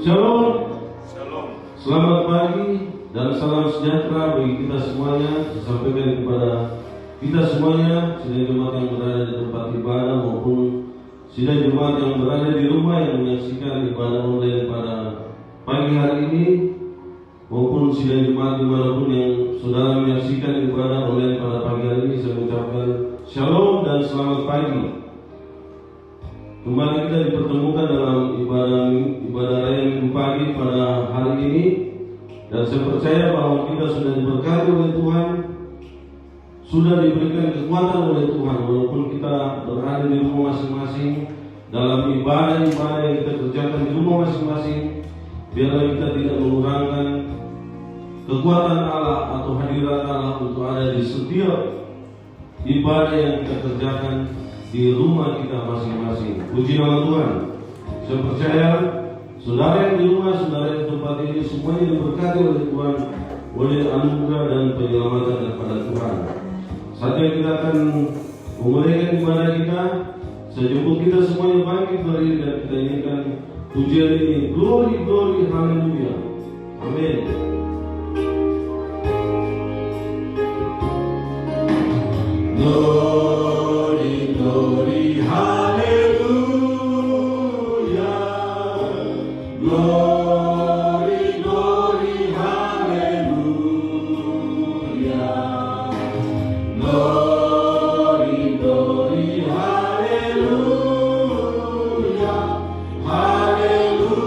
Shalom. Shalom. Selamat pagi dan salam sejahtera bagi kita semuanya. Disampaikan kepada kita semuanya, sidang jemaat yang berada di tempat ibadah maupun sidang jemaat yang berada di rumah yang menyaksikan ibadah online pada pagi hari ini, maupun sidang jemaat dimanapun yang saudara menyaksikan ibadah online pada pagi hari ini. Saya ucapkan shalom dan selamat pagi. Kembali kita dipertemukan dalam ibadah raya minggu pagi pada hari ini, dan saya percaya bahwa kita sudah diberkati oleh Tuhan, sudah diberikan kekuatan oleh Tuhan, walaupun kita berada di rumah masing-masing dalam ibadah-ibadah yang kita kerjakan di rumah masing-masing. Biarlah kita tidak mengurangkan kekuatan Allah atau hadirat Allah untuk ada di setiap ibadah yang kita kerjakan di rumah kita masing-masing. Puji nama Tuhan. Saya percaya saudara yang di rumah, saudara yang di tempat ini, semuanya diberkati oleh Tuhan, oleh anugerah dan penyelamatan daripada Tuhan. Saatnya kita akan memulaikan ibadah kita. Saya jemput kita semuanya bangkit berdiri dan kita nyanyikan pujian ini. Glory, glory, haleluya. Amin. Glory, glory, hallelujah. Glory, glory, hallelujah. Glory, glory, hallelujah. Hallelujah.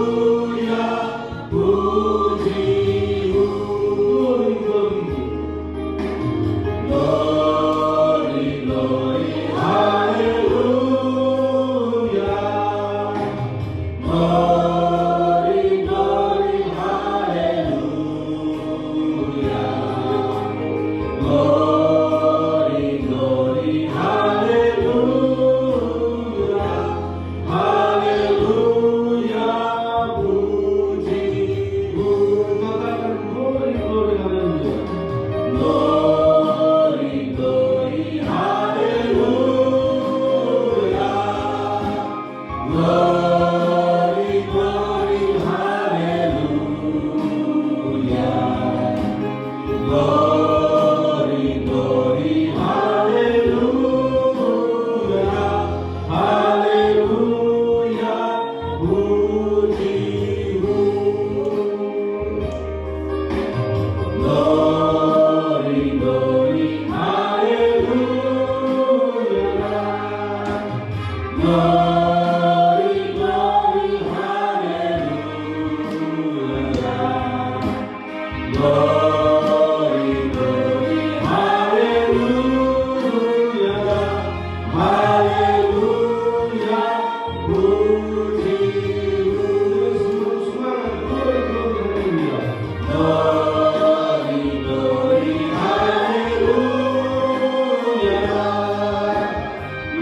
Puji, glory, glory. Glory, glory, hallelujah. Glory, glory, hallelujah. Glory, glory, hallelujah. Hallelujah, puji, Katakan glory, glory, haleluya. glory, glory, hallelujah. Glory, glory, hallelujah. Glory, glory, hallelujah. Hallelujah, puji, glory, glory, hallelujah. Glory, glory, hallelujah. Glory, glory, hallelujah. Hallelujah, puji, glory, glory, hallelujah.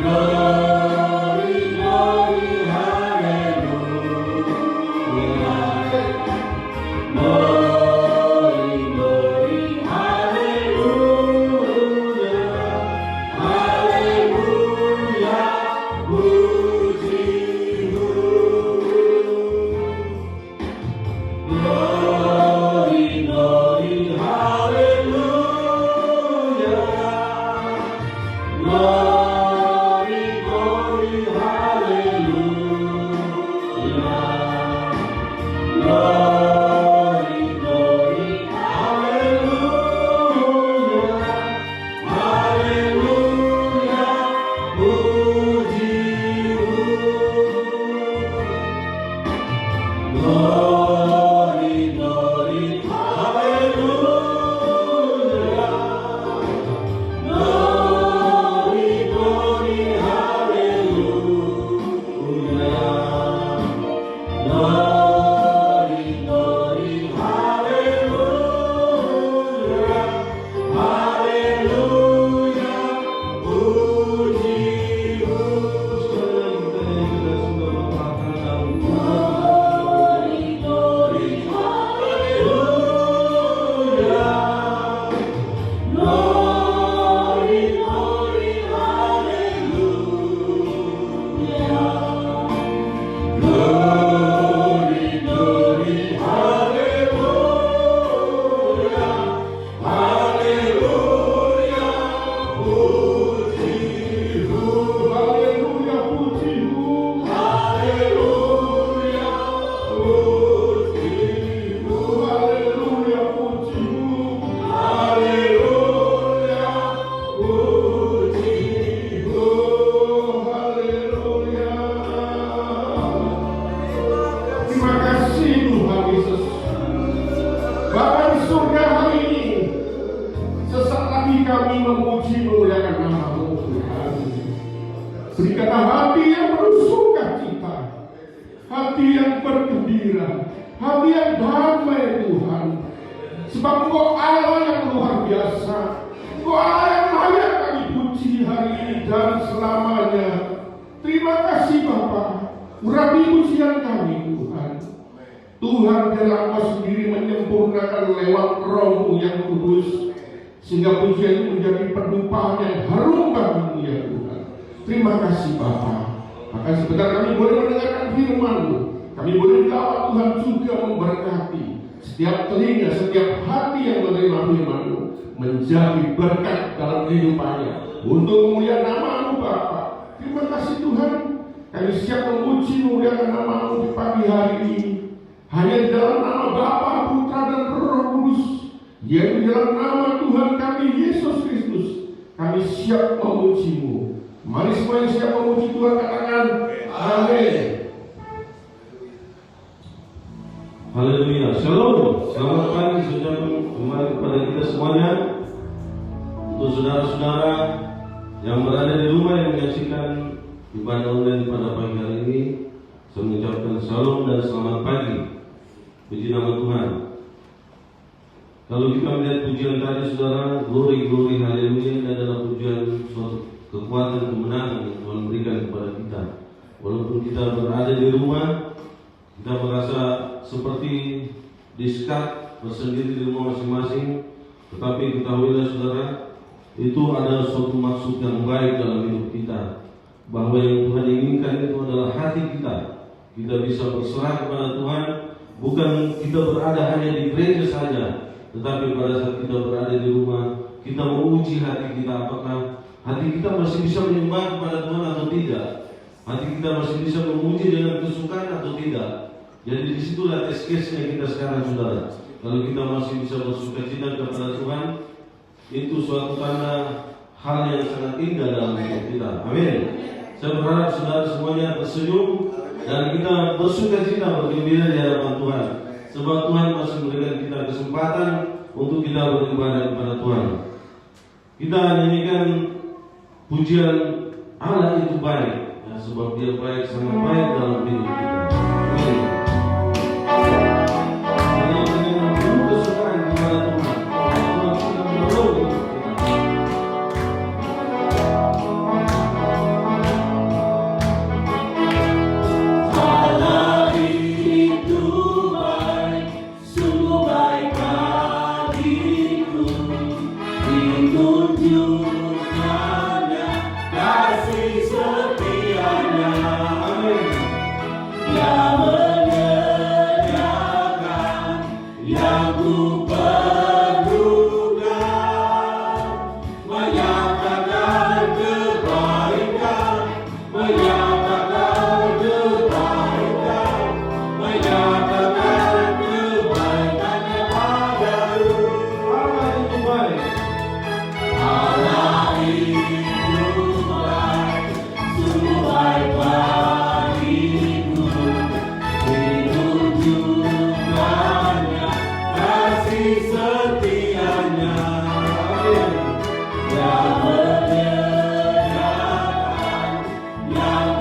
Glory, Berikanlah hati yang bersuka cita, hati yang bergembira, hati yang damai Tuhan. Sebab Engkau Allah yang luar biasa, Engkau Allah yang layak kami puji hari ini dan selamanya. Terima kasih Bapa, urapi pujian kami Tuhan. Tuhan, biarlah Engkau sendiri menyempurnakan lewat Roh-Mu yang kudus, sehingga pujian itu menjadi pendupaan yang harum bagimu ya Tuhan. Terima kasih Bapa. Maka sebentar kami boleh mendengarkan firman-Mu, kami boleh tahu Tuhan juga memberkati setiap telinga, setiap hati yang menerima firman-Mu, menjadi berkat dalam kehidupannya untuk memuliakan nama-Mu Bapa. Terima kasih Tuhan, kami siap memuji memuliakan nama-Mu di pagi hari ini. Hanya di dalam nama Bapa, Putra dan Roh Kudus, yaitu di dalam nama Tuhan kami Yesus Kristus, kami siap memuji-Mu. Mari semua yang siap memuji Tuhan katakan amin. Haleluya. Shalom. Selamat pagi saudara, kembali kepada kita semuanya. Untuk saudara-saudara yang berada di rumah yang menyaksikan ibadah online pada pagi hari ini, saya mengucapkan shalom dan selamat pagi. Puji nama Tuhan. Kalau kita melihat pujian tadi saudara, glory glory haleluya, adalah pujian suatu kekuatan kemenangan yang Tuhan berikan kepada kita. Walaupun kita berada di rumah, kita merasa seperti di-stuck bersendiri di rumah masing-masing, tetapi ketahuilah saudara, itu adalah suatu maksud yang baik dalam hidup kita, bahwa yang Tuhan inginkan itu adalah hati kita. Kita bisa berserah kepada Tuhan, bukan kita berada hanya di gereja saja, tetapi pada saat kita berada di rumah, kita menguji hati kita, apakah hati kita masih bisa menyembah kepada Tuhan atau tidak. Hati kita masih bisa memuji dengan kesukaan atau tidak. Jadi disitulah test case-nya kita sekarang saudara. Kalau kita masih bisa bersuka cita kepada Tuhan, itu suatu tanda hal yang sangat indah dalam hidup kita. Amin. Saya berharap saudara semuanya tersenyum dan kita bersuka cita, bergembira di hadapan Tuhan. Sebab Tuhan masih memberikan kita kesempatan untuk kita beribadah kepada Tuhan. Kita nyanyikan pujian Allah itu baik, ya, sebab Dia baik, sangat baik dalam hidup kita. Amin. Yang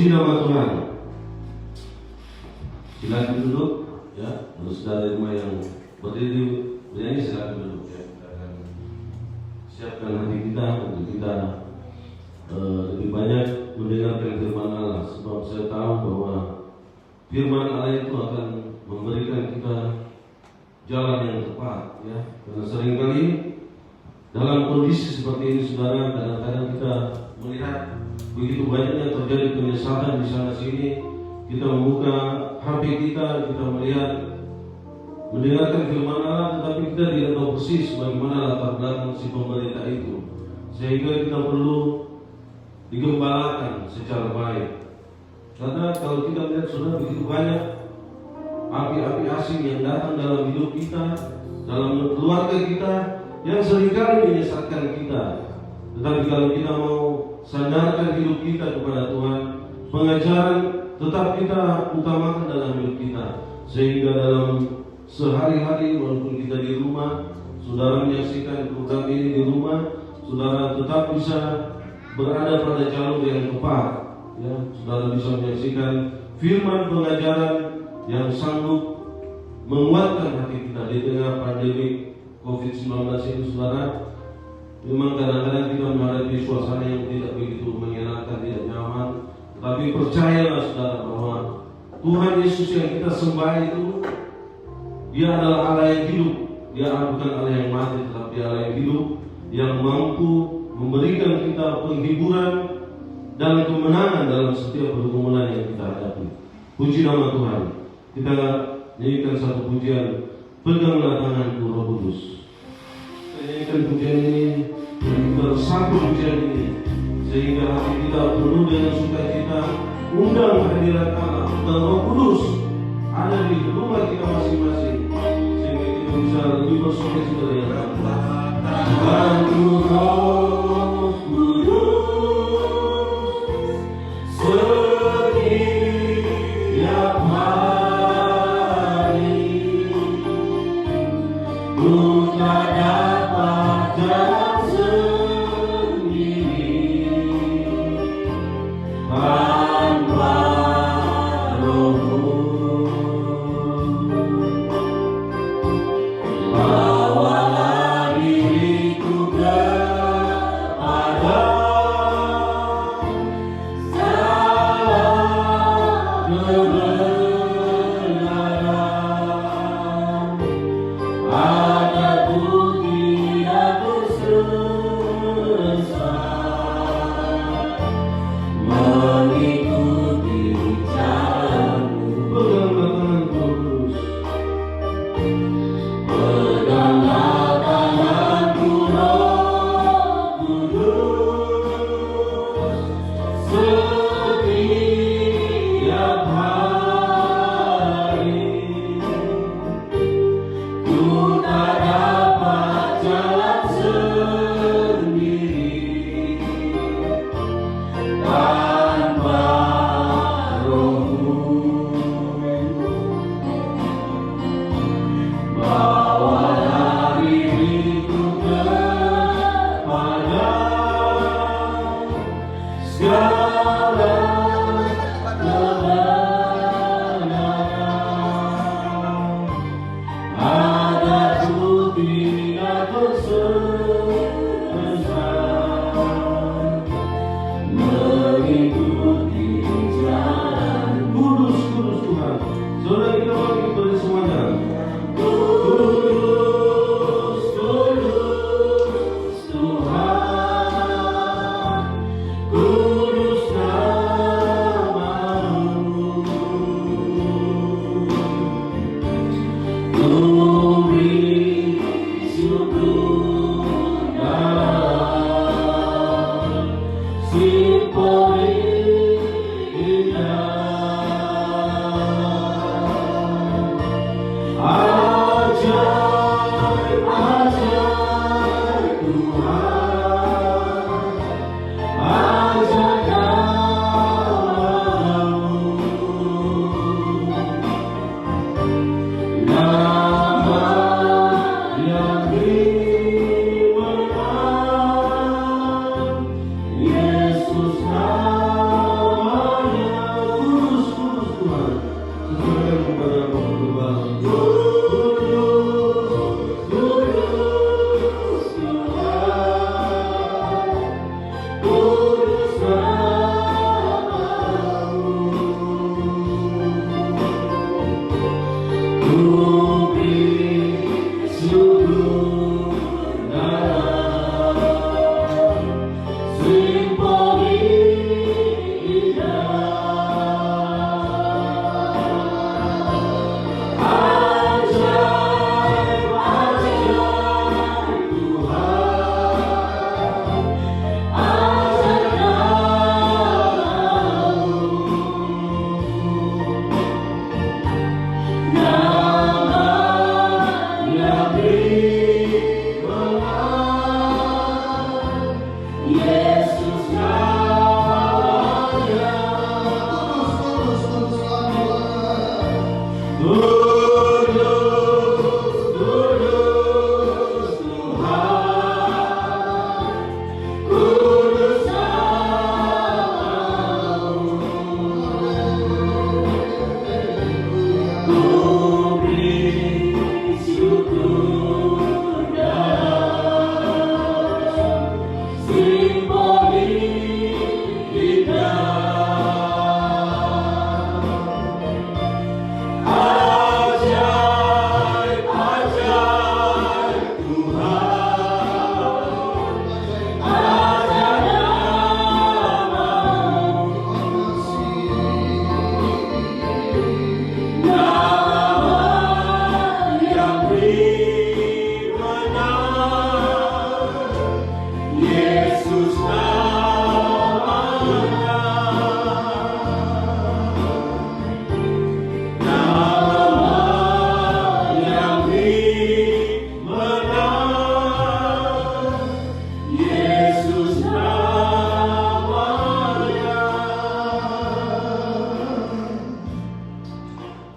Puji nama Tuhan. Silakan duduk, ya. Untuk saudara rumah yang berdiri bernyanyi, silakan duduk. Ya. Kita akan siapkan hati kita untuk kita lebih banyak mendengarkan firman Allah. Sebab saya tahu bahwa firman Allah itu akan memberikan kita jalan yang tepat, ya. Karena seringkali dalam kondisi seperti ini, saudara, kadang-kadang kita melihat begitu banyaknya terjadi penyesatan di sana sini. Kita membuka HP kita melihat, mendengarkan firman Allah, tetapi kita tidak tahu persis bagaimana latar belakang si pemberita itu, sehingga kita perlu digembalakan secara baik. Karena kalau kita melihat, saudara, begitu banyak api-api asing yang datang dalam hidup kita, dalam keluarga kita, yang seringkali menyesatkan kita. Tetapi kalau kita mau sandarkan hidup kita kepada Tuhan, pengajaran tetap kita utamakan dalam hidup kita, sehingga dalam sehari-hari walaupun kita di rumah, saudara menyaksikan program ini di rumah, saudara tetap bisa berada pada jalur yang tepat, ya. Saudara bisa menyaksikan firman pengajaran yang sanggup menguatkan hati kita di tengah pandemi COVID-19 ini, saudara. Memang kadang-kadang kita menghadapi suasana yang tidak begitu menyenangkan, tidak nyaman. Tapi percayalah, saudara, bahwa Tuhan Yesus yang kita sembah itu, Dia adalah Allah yang hidup. Dia bukan Allah yang mati, tetapi Allah yang hidup, yang mampu memberikan kita penghiburan dan kemenangan dalam setiap pergumulan yang kita hadapi. Puji nama Tuhan. Kita nyanyikan satu pujian, Peganglah Tanganku Roh Kudus. Kita nyanyikan pujian ini, bersatu pujian ini, sehingga hati kita penuh dengan sukacita. Undang hadirat Allah dan Roh Kudus ada di rumah kita masing-masing, sehingga kita bisa lebih bersukacita dengan Allah. Bantu Roh Kudus setiap hari, buka dapat jalan sendiri tanpa Roh-Mu. Bawalah diriku kepada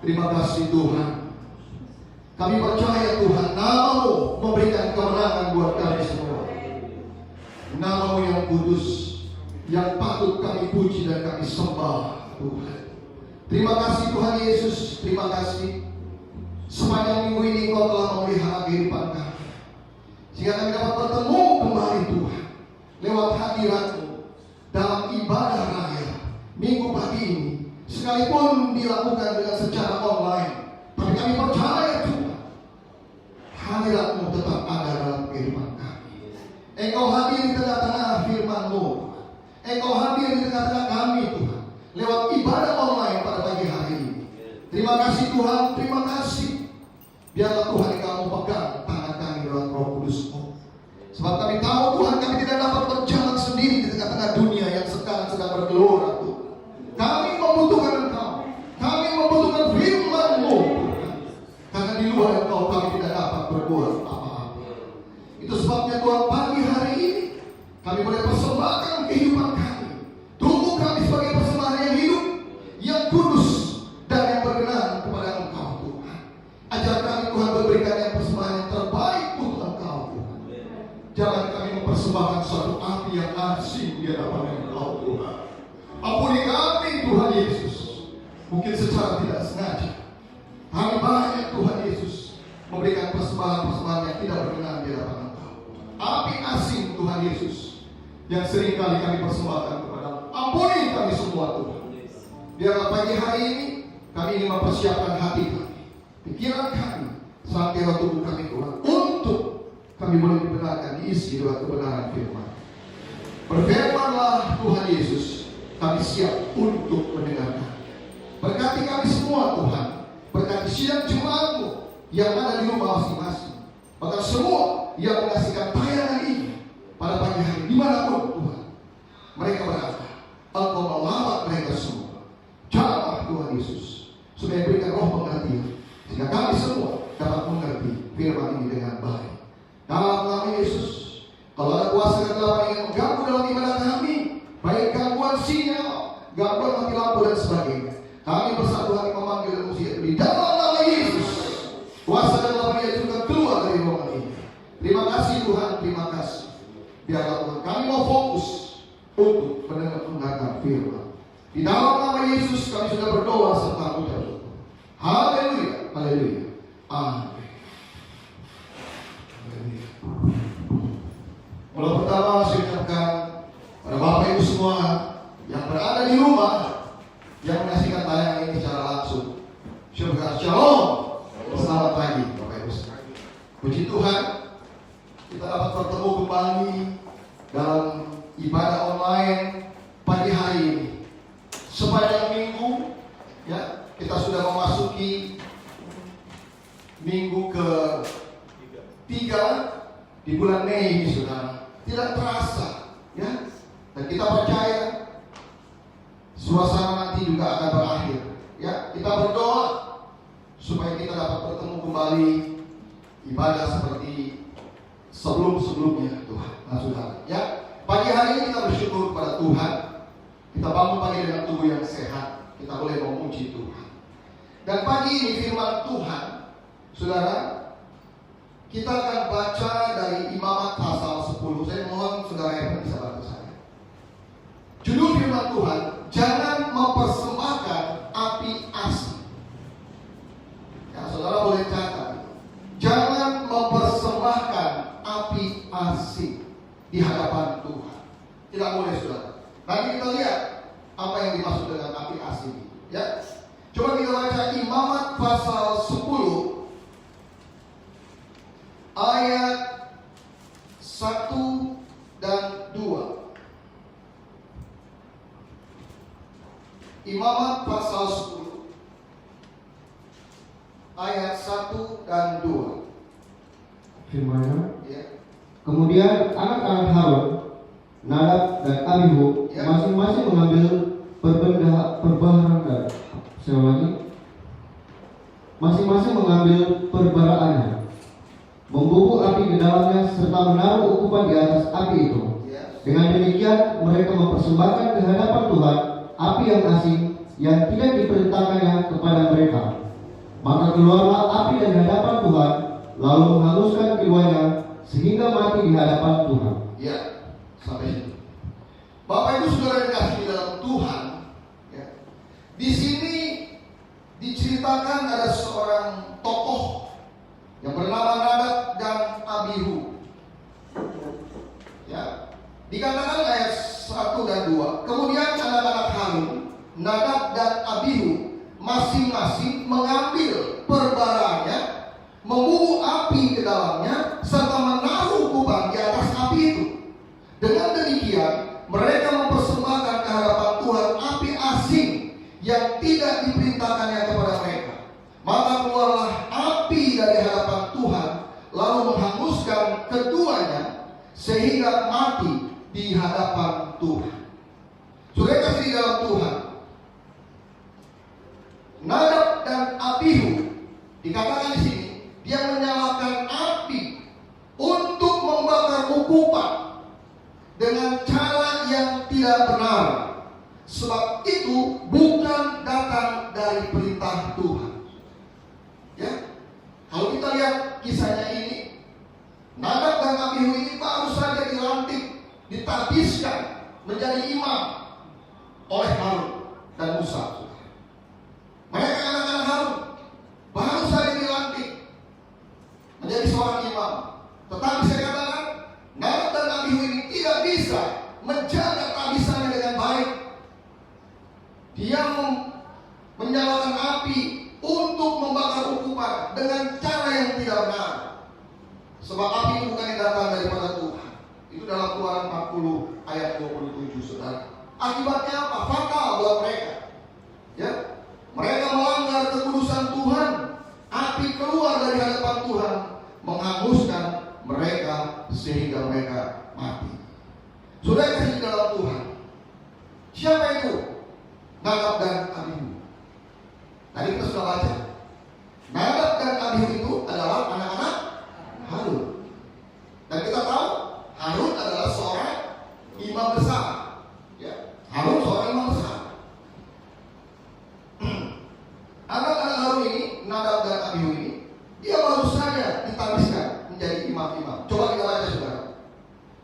Terima kasih Tuhan. Kami percaya Tuhan, Nama-Mu memberikan kemenangan buat kami semua. Nama-Mu yang kudus, yang patut kami puji dan kami sembah Tuhan. Terima kasih Tuhan Yesus, terima kasih. Sepanjang minggu ini Engkau telah memelihara kehidupan kami, sehingga kami dapat bertemu kembali Tuhan lewat hadirat-Mu dalam ibadah raya minggu pagi ini. Sekalipun dilakukan dengan secara online, tapi kami percaya Tuhan, hadirat-Mu tetap ada dalam kehidupan kami. Engkau hadir di tengah-tengah firman-Mu, Engkau hadir di tengah-tengah kami Tuhan, lewat ibadah online pada pagi hari ini. Terima kasih Tuhan, terima kasih. Biarlah Tuhan Engkau pegang tangan kami lewat Roh Kudus-Mu. Sebab kami tahu Tuhan, kami tidak dapat berjalan sendiri di tengah-tengah dunia yang sekarang sedang bergelora Tuhan. Kami membutuhkan Engkau, kami membutuhkan firman-Mu Tuhan. Karena di luar Engkau kami tidak dapat berbuat apa-apa. Itu sebabnya Tuhan, pagi hari ini kami boleh persembahkan kehidupan kami, tubuh kami sebagai persembahan yang hidup, yang kudus dan yang berkenan kepada Engkau Tuhan. Ajar kami Tuhan memberikan yang persembahan yang terbaik untuk Engkau Tuhan. Jangan kami mempersembahkan suatu api yang asing di hadapan Engkau Tuhan. Ampuni kami Tuhan Yesus. Mungkin secara tidak sengaja kami banyak Tuhan Yesus memberikan persembahan-persembahan yang tidak berkenan di hadapan Engkau. Api asing Tuhan Yesus yang sering kali kami persembahkan kepada-Mu. Ampuni kami semua Tuhan. Biarlah pagi hari ini kami ingin mempersiapkan hati kami, pikiran kami, sampai tubuh kami Tuhan, untuk kami boleh dibenarkan, diisi dengan kebenaran firman. Berfirmanlah Tuhan Yesus, kami siap untuk mendengarkan. Berkati kami semua Tuhan, berkati sidang jemaat-Mu yang ada di rumah masing-masing, bahkan semua yang menyaksikan tayangan ini pada pagi hari dimanapun Tuhan mereka berada. Engkau melawat mereka semua. Jamah Tuhan Yesus, supaya berikan roh pengertian, sehingga kami semua dapat mengerti firman ini dengan baik. Dalam nama Yesus, kalau ada kuasa kegelapan yang mengganggu dalam ibadah kami, baik gangguan sinyal, gangguan mati lampu dan sebagainya, kami bersatu hati memanggil dan musik di dalam nama Yesus. Kuasa kegelapan yang juga keluar dari ruangan ini. Terima kasih Tuhan, terima kasih. Biarlah Tuhan kami mau fokus untuk mendengarkan firman. Di dalam nama Yesus kami sudah berdoa serta mengucap. Haleluya, haleluya, amin. Haleluya. Mulai pertama saya ucapkan pada Bapak Ibu semua yang berada di rumah, yang menyaksikan tayangan ini secara langsung, Shalom, selamat pagi Bapak Ibu. Puji Tuhan, kita dapat bertemu kembali dalam ibadah online pagi hari ini. Sepanjang minggu, ya, kita sudah memasuki minggu ke-3 di bulan Mei ini, saudara. Tidak terasa, ya. Dan kita percaya suasana nanti juga akan berakhir. Ya, kita berdoa supaya kita dapat bertemu kembali ibadah seperti sebelum-sebelumnya, Tuhan. Nah, saudara, ya. Pagi hari ini kita bersyukur kepada Tuhan. Kita bangun pagi dengan tubuh yang sehat. Kita boleh memuji Tuhan. Dan pagi ini firman Tuhan, saudara, kita akan baca dari Imamat pasal 10. Saya mohon saudara yang bisa bantu saya. Judul firman Tuhan, jangan mempersembahkan api asli. Ya, saudara boleh catat. Jangan mempersembahkan api asli di hadapan Tuhan. Tidak boleh, saudara. Nanti kita lihat apa yang dimaksud dengan api asli. Ya, coba kita baca Imamat pasal 10 ayat 1 dan 2. Imamat pasal 10 ayat 1 dan 2. Firman-Nya, Ya. kemudian anak-anak Harun, Nadab dan Abihu, Ya. masing-masing mengambil perbaharan. Sekali lagi, masing-masing mengambil perbaraannya, membubuk api ke dalamnya serta menaruh ukupan di atas api itu. Ya. Dengan demikian mereka mempersembahkan ke hadapan Tuhan api yang asing yang tidak diperintahkannya kepada mereka. Maka keluarlah api dari hadapan Tuhan, lalu menghanguskan keduanya sehingga mati di hadapan Tuhan. Ya. Sampai situ. Bapak Ibu saudara yang dikasihi di dalam Tuhan, ya. Di sini diceritakan ada seorang tokoh yang bernama Nadab dan Abihu. Ya. Dikatakan ayat 1 dan 2. Kemudian anak-anak Harun, Nadab dan Abihu masing-masing mengambil perbaraannya, membubuk api ke dalamnya, serta menaruh kubang di atas api itu. Dengan demikian, mereka mempersembahkan ke hadapan Tuhan api asing yang tidak diperintahkannya kepada mereka. Maka keluarlah api dari hadapan Tuhan, lalu menghanguskan keduanya sehingga mati di hadapan Tuhan. Saudara kasih di dalam Tuhan, Nadab dan Abihu dikatakan di sini, dia menyalakan api untuk membakar ukupan dengan cara yang tidak benar, sebab itu bukan datang dari perintah Tuhan. Ya, kalau kita lihat kisahnya ini, Nadab dan Abihu ini baru saja dilantik, ditabiskan menjadi imam oleh Harun dan Musa. Mereka anak-anak Harun baru saja dilantik menjadi seorang imam. Tetapi saya katakan, Nadab dan Abihu ini tidak bisa menjaga tabisannya dengan baik. Dia menyalakan api untuk membakar ukupan dengan cara yang tidak benar. Sebab api itu bukan yang datang daripada Tuhan. Itu dalam Keluaran 40 ayat 27, saudara. Akibatnya apa? Fatal buat mereka. Ya, mereka melanggar kekudusan Tuhan. Api keluar dari hadapan Tuhan, menghanguskan mereka sehingga mereka mati. Saudara kasih dalam Tuhan, siapa itu Nadab dan Abihu? Tadi kita sudah baca, Nadab dan Abihu itu adalah anak-anak Harun. Dan kita tahu Harun adalah seorang imam besar. Ya, Harun seorang imam besar. Anak-anak Harun ini, Nadab dan Abihu ini, dia baru saja ditabiskan menjadi imam-imam. Coba kita baca, saudara.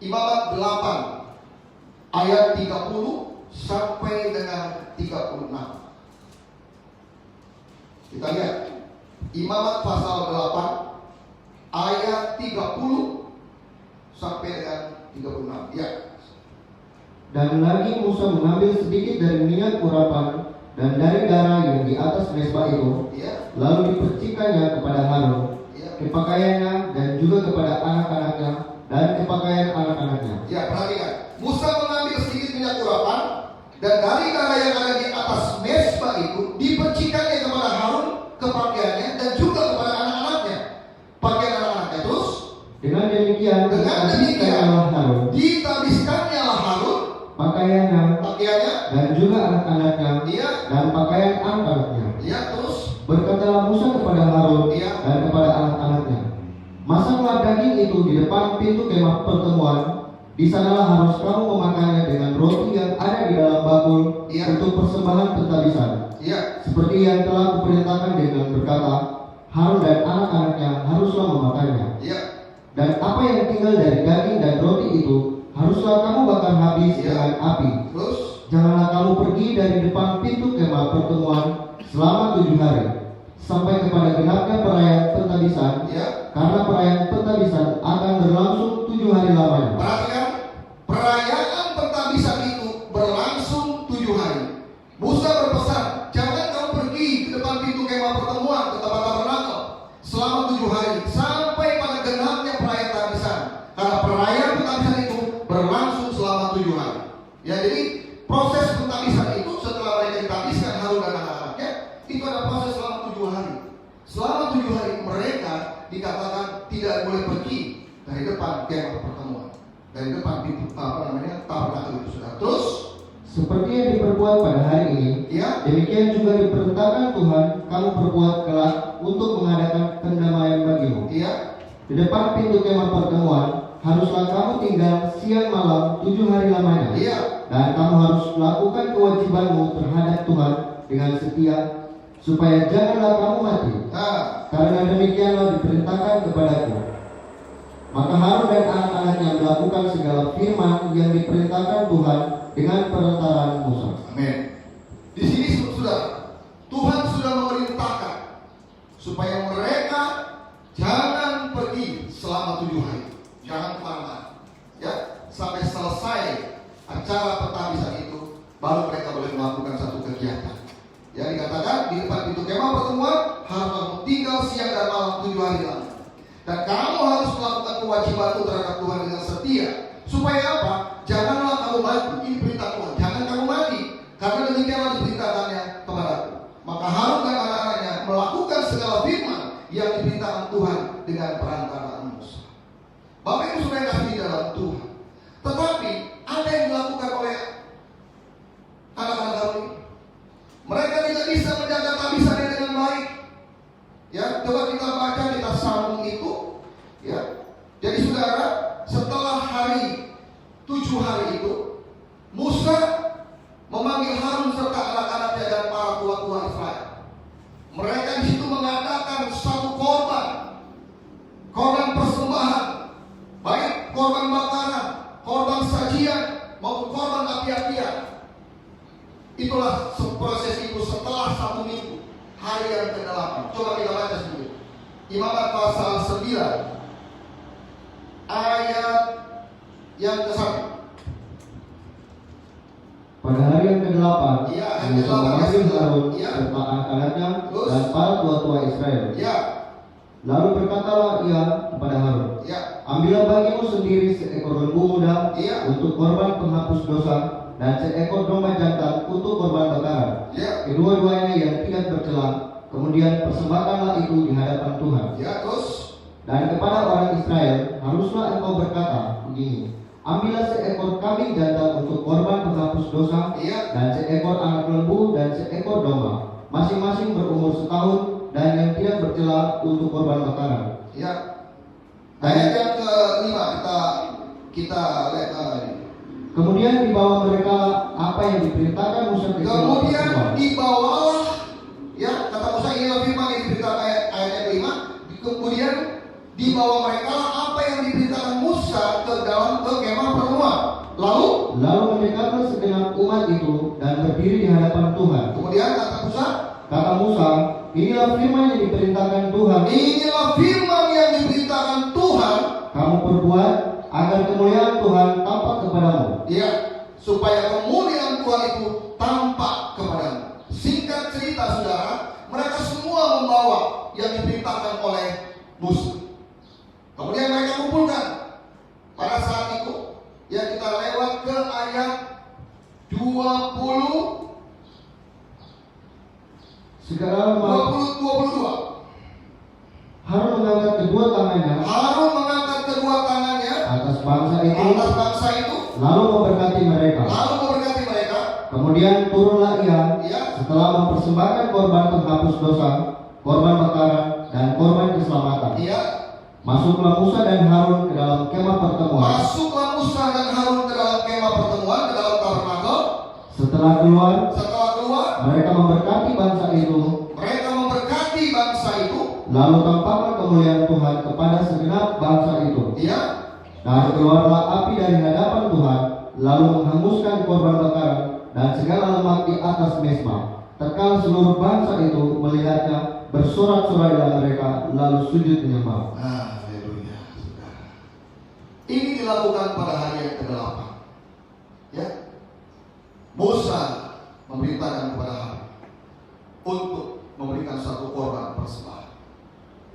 Imamat 8 ayat 30 sampai dengan 36. Kita lihat Imamat pasal 8 ayat 30 sampai dengan 36. Ya. Dan lagi Musa mengambil sedikit dari minyak urapan dan dari darah yang di atas mezbah itu, Ya. lalu dipercikannya kepada Harun, Ya. ke pakaiannya dan juga kepada anak-anaknya dan ke pakaian anak-anaknya. Ya, perhatikan. Musa mengambil sedikit minyak urapan dan dari darah yang ada di atas mezbah itu dipercikannya kepada Harun, ke pakaiannya dan juga kepada anak-anaknya. Pakaian anak-anaknya. Terus Dengan demikian, Harun ditabiskannya Harun pakaiannya pakaiannya. dan juga anak-anaknya Dia. dan pakaian anak-anaknya. Ya, terus. Berkatalah Musa kepada Harun Iya. dan kepada anak-anaknya, masaklah daging itu di depan pintu kemah pertemuan Di sanalah harus kamu memakannya dengan roti yang ada di dalam bakul Iya. untuk persembahan pentabisan. Ya, Seperti yang telah kuperintahkan dengan berkata, Harun dan anak-anaknya haruslah memakannya. ya, Dan apa yang tinggal dari daging dan roti itu haruslah kamu bakar habis Iya. dengan api. terus, Janganlah kamu pergi dari depan pintu kemah pertemuan selama 7 hari, sampai kepada genapnya perayaan pentabisan, ya. karena perayaan pentabisan akan berlangsung 7 hari lamanya. Perhatikan, perayaan pentabisan itu berlangsung 7 hari. Musa berpesan, jangan kamu pergi ke depan pintu kemah pertemuan ke tempat tabernakel selama 7 hari sampai pada genapnya perayaan pentabisan. Karena perayaan pentabisan itu berlangsung selama 7 hari. Ya, jadi proses pentabisan itu setelah mereka ditabiskan Harun dan anak-anaknya, itu ada proses selama 7 hari. Selama 7 hari mereka dikatakan tidak boleh pergi dari depan kemah pertemuan, dari depan pintu tabernakel itu, sudah. Terus, Seperti yang diperbuat pada hari ini, ya, demikian juga diperintahkan Tuhan kamu perbuat kelak untuk mengadakan pendamaian bagimu. ya, Di depan pintu kemah pertemuan haruslah kamu tinggal siang malam 7 hari lamanya. ya, Dan kamu harus melakukan kewajibanmu terhadap Tuhan dengan setia, supaya janganlah kamu mati. nah, Karena demikianlah diperintahkan kepadaku. Maka Harun dan anak-anaknya melakukan segala firman yang diperintahkan Tuhan dengan perantaraan Musa. amin. Di sini sudah Tuhan sudah memerintahkan supaya mereka jangan pergi selama 7 hari, jangan kemana, ya, sampai selesai acara pentabisan itu, baru mereka boleh melakukan satu kegiatan. Ya, dikatakan di depan pintu kemah pertemuan harus kamu tinggal siang dan malam 7 hari lama. Dan kamu harus melakukan kewajibanmu terhadap Tuhan dengan setia. Supaya apa? Janganlah kamu mati. Ini perintah Tuhan. Jangan kamu mati. Karena demikianlah diperintahkannya kepadaku. Maka Harun dan anak-anaknya melakukan segala firman yang diperintahkan Tuhan dengan perantaraan Musa. Bapak Ibu sudah kasih di dalam Tuhan. Tetapi ada yang dilakukan oleh anak-anak Harun ini. Mereka tidak bisa menjaga tabisannya dengan baik. Ya, coba kita baca, kita sambung itu. Ya, jadi saudara, setelah hari 7 hari itu, Musa memanggil Harun serta anak-anaknya dan para tua-tua Israel. Mereka di situ mengadakan satu korban persembahan, baik korban bakaran, korban sajian maupun korban api-apian. Itulah proses itu setelah 1 minggu, hari yang ke-8. Coba kita baca sedikit. Imamat pasal 9 ayat yang ke-1. Pada hari yang ke-8, Iya, yang Musa ke-8, memanggil ya, Harun iya. serta anak-anaknya Terus? dan para tua-tua Israel. Ya, Lalu berkatalah ia kepada Harun, ya, ambillah bagimu sendiri seekor lembu muda Iya. untuk korban penghapus dosa, dan seekor domba jantan untuk korban bakaran. ya, Kedua-duanya yang tidak bercela. Kemudian persembahkanlah itu di hadapan Tuhan. ya, terus, Dan kepada orang Israel haruslah engkau berkata begini, ambillah seekor kambing jantan untuk korban penghapus dosa, iya, dan seekor anak lembu dan seekor domba, masing-masing berumur setahun dan yang tidak bercela untuk korban bakaran. ya. Ayat yang ke-5 kita lihat lagi. Kemudian dibawa mereka apa yang diperintahkan Musa ke kemah Kemudian pertemuan. dibawalah, ya, kata Musa, inilah firman yang diberitakan ayat yang ke-5. Kemudian dibawa mereka apa yang diberitakan Musa ke dalam kemah pertemuan. Lalu mendekatlah segenap umat itu dan berdiri di hadapan Tuhan. kemudian Kata Musa, inilah firman yang diperintahkan Tuhan. inilah firman yang diberitakan Tuhan, Kamu perbuat agar kemuliaan Tuhan tampak kepadamu. ya, supaya kemuliaan Tuhan itu tampak kepadamu. Singkat cerita saudara, mereka semua membawa yang diperintahkan oleh Musa. Kemudian mereka kumpulkan. Pada saat itu, ya, kita lewat ke ayat 20, Segala 22. Harun mengangkat kedua tangannya Harun mengangkat kedua tangannya atas bangsa itu, atas bangsa itu, lalu memberkati mereka. lalu memberkati mereka. Kemudian turunlah ia Ya, setelah mempersembahkan korban penghapus dosa, korban bakaran, dan korban keselamatan. dia Masuklah Musa dan Harun ke dalam kemah pertemuan. Masuklah Musa dan Harun ke dalam kemah pertemuan, ke dalam tabernakel. Setelah keluar, mereka memberkati bangsa itu. Lalu tampaklah kemuliaan Tuhan kepada segenap bangsa itu. Iya. Dan keluarlah api dari hadapan Tuhan, lalu menghanguskan korban bakaran dan segala lemak di atas mezbah. Tatkala seluruh bangsa itu melihatnya, bersorak-sorai dalam mereka, lalu sujud menyembah. Haleluya. Ini dilakukan pada hari yang ke-8. Ya. Musa memerintahkan kepada Harun untuk memberikan satu korban persembahan.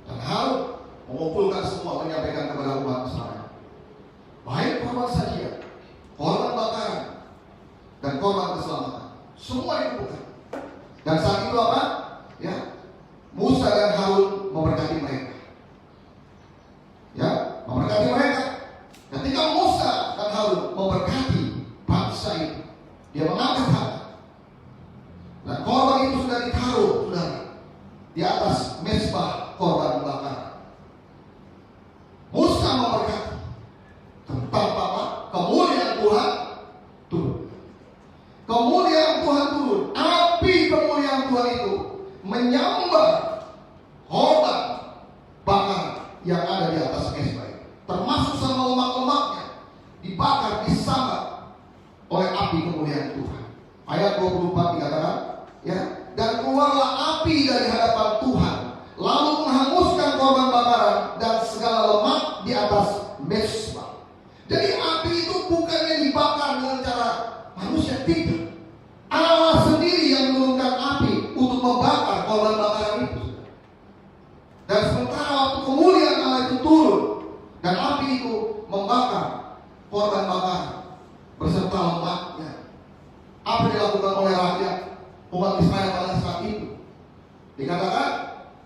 Dan Harun mengumpulkan semua, menyampaikan kepada umat Israel, baik korban sajian, korban bakaran, dan korban keselamatan, semua dikumpulkan. Dan saat itu apa? Ya, Musa dan Harun memberkati mereka. Ya, memberkati mereka. Ketika Musa dan Harun memberkati bangsa itu, dia mengangkat hati. Dan korban itu sudah ditaruh, saudara, di atas mezbah korban bakaran. Musa memberkati. Tentang apa? Kemuliaan Tuhan turun. Kemuliaan Tuhan turun. Api kemuliaan Tuhan itu menyambar korban bakaran yang ada di atas mezbah itu, termasuk sama lemak-lemaknya, dibakar, disambar oleh api kemuliaan Tuhan. Ayat 24 dikatakan, ya, dan keluarlah api dari hadapan Tuhan, lalu menghanguskan korban bakaran dan segala lemak di atas mezbah. Jadi api itu bukannya dibakar dengan cara manusia, tidak. Allah sendiri yang menurunkan api untuk membakar korban bakaran itu. Dan sementara waktu kemuliaan Allah itu turun dan api itu membakar korban bakaran beserta lemaknya, apa yang dilakukan oleh rakyat umat Israel pada saat itu? Dikatakan,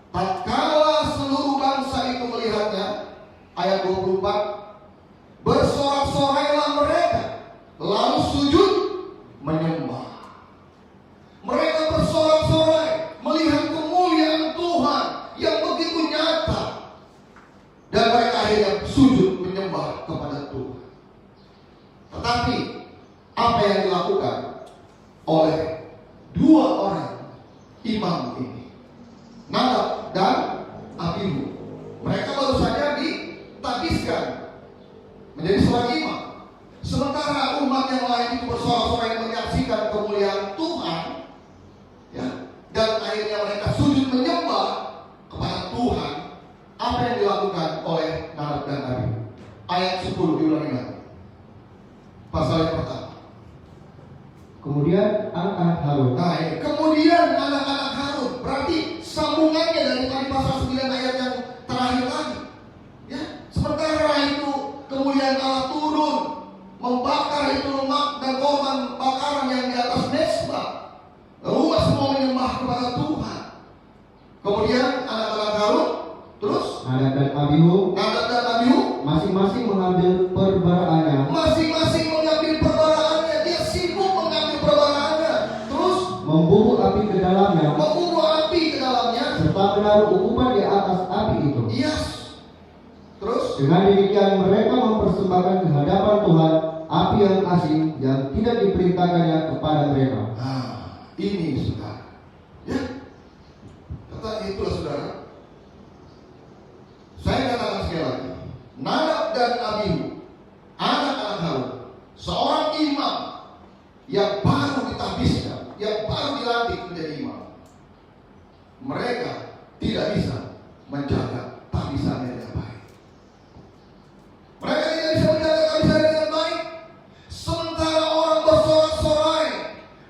tatkala seluruh bangsa itu melihatnya, ayat 24, bersorak-sorailah mereka, lalu sujud menyembah. Mereka bersorak-sorai melihat kemuliaan Tuhan yang begitu nyata, dan mereka akhirnya sujud menyembah kepada Tuhan. Tetapi apa yang dilakukan oleh dua orang imam ini, Nadab dan Abihu, mereka baru saja ditabiskan menjadi seorang imam. Sementara umat yang lain itu bersorak-sorai menyaksikan kemuliaan Tuhan, ya, dan akhirnya mereka sujud menyembah kepada Tuhan. Apa yang dilakukan oleh Nadab dan Abihu? Ayat 10 diulangi lagi. Pasal yang pertama. Kemudian anak-anak Harun. Nah, ini. Kemudian anak-anak Harun. Berarti sambungannya dari pasal 9 ayat yang terakhir lagi. Ya, sementara itu kemuliaan Allah turun, membakar itu lemak dan korban bakaran yang di atas mezbah. Umat semua menyembah kepada Tuhan. Kemudian anak-anak Harun, terus Nadab dan Abihu masing-masing mengambil perbaraannya. Masing-masing mengambil perbaraannya. Dia sibuk mengambil perbaraannya. Terus membunuh api ke dalamnya, serta menaruh ukuman di atas api itu. Yes. Terus Dengan demikian mereka mempersembahkan ke hadapan Tuhan api yang asing yang tidak diperintahkannya kepada mereka. Ini saudara. Ya. Kata itulah saudara. Saya katakan sekali lagi, Nadab dan Abihu, anak-anak Harun, seorang imam yang baru ditabiskan, yang baru dilantik menjadi imam. Mereka tidak bisa menjaga tabisannya dengan baik. Mereka tidak bisa menjaga tabisannya dengan baik. Sementara orang bersorak-sorai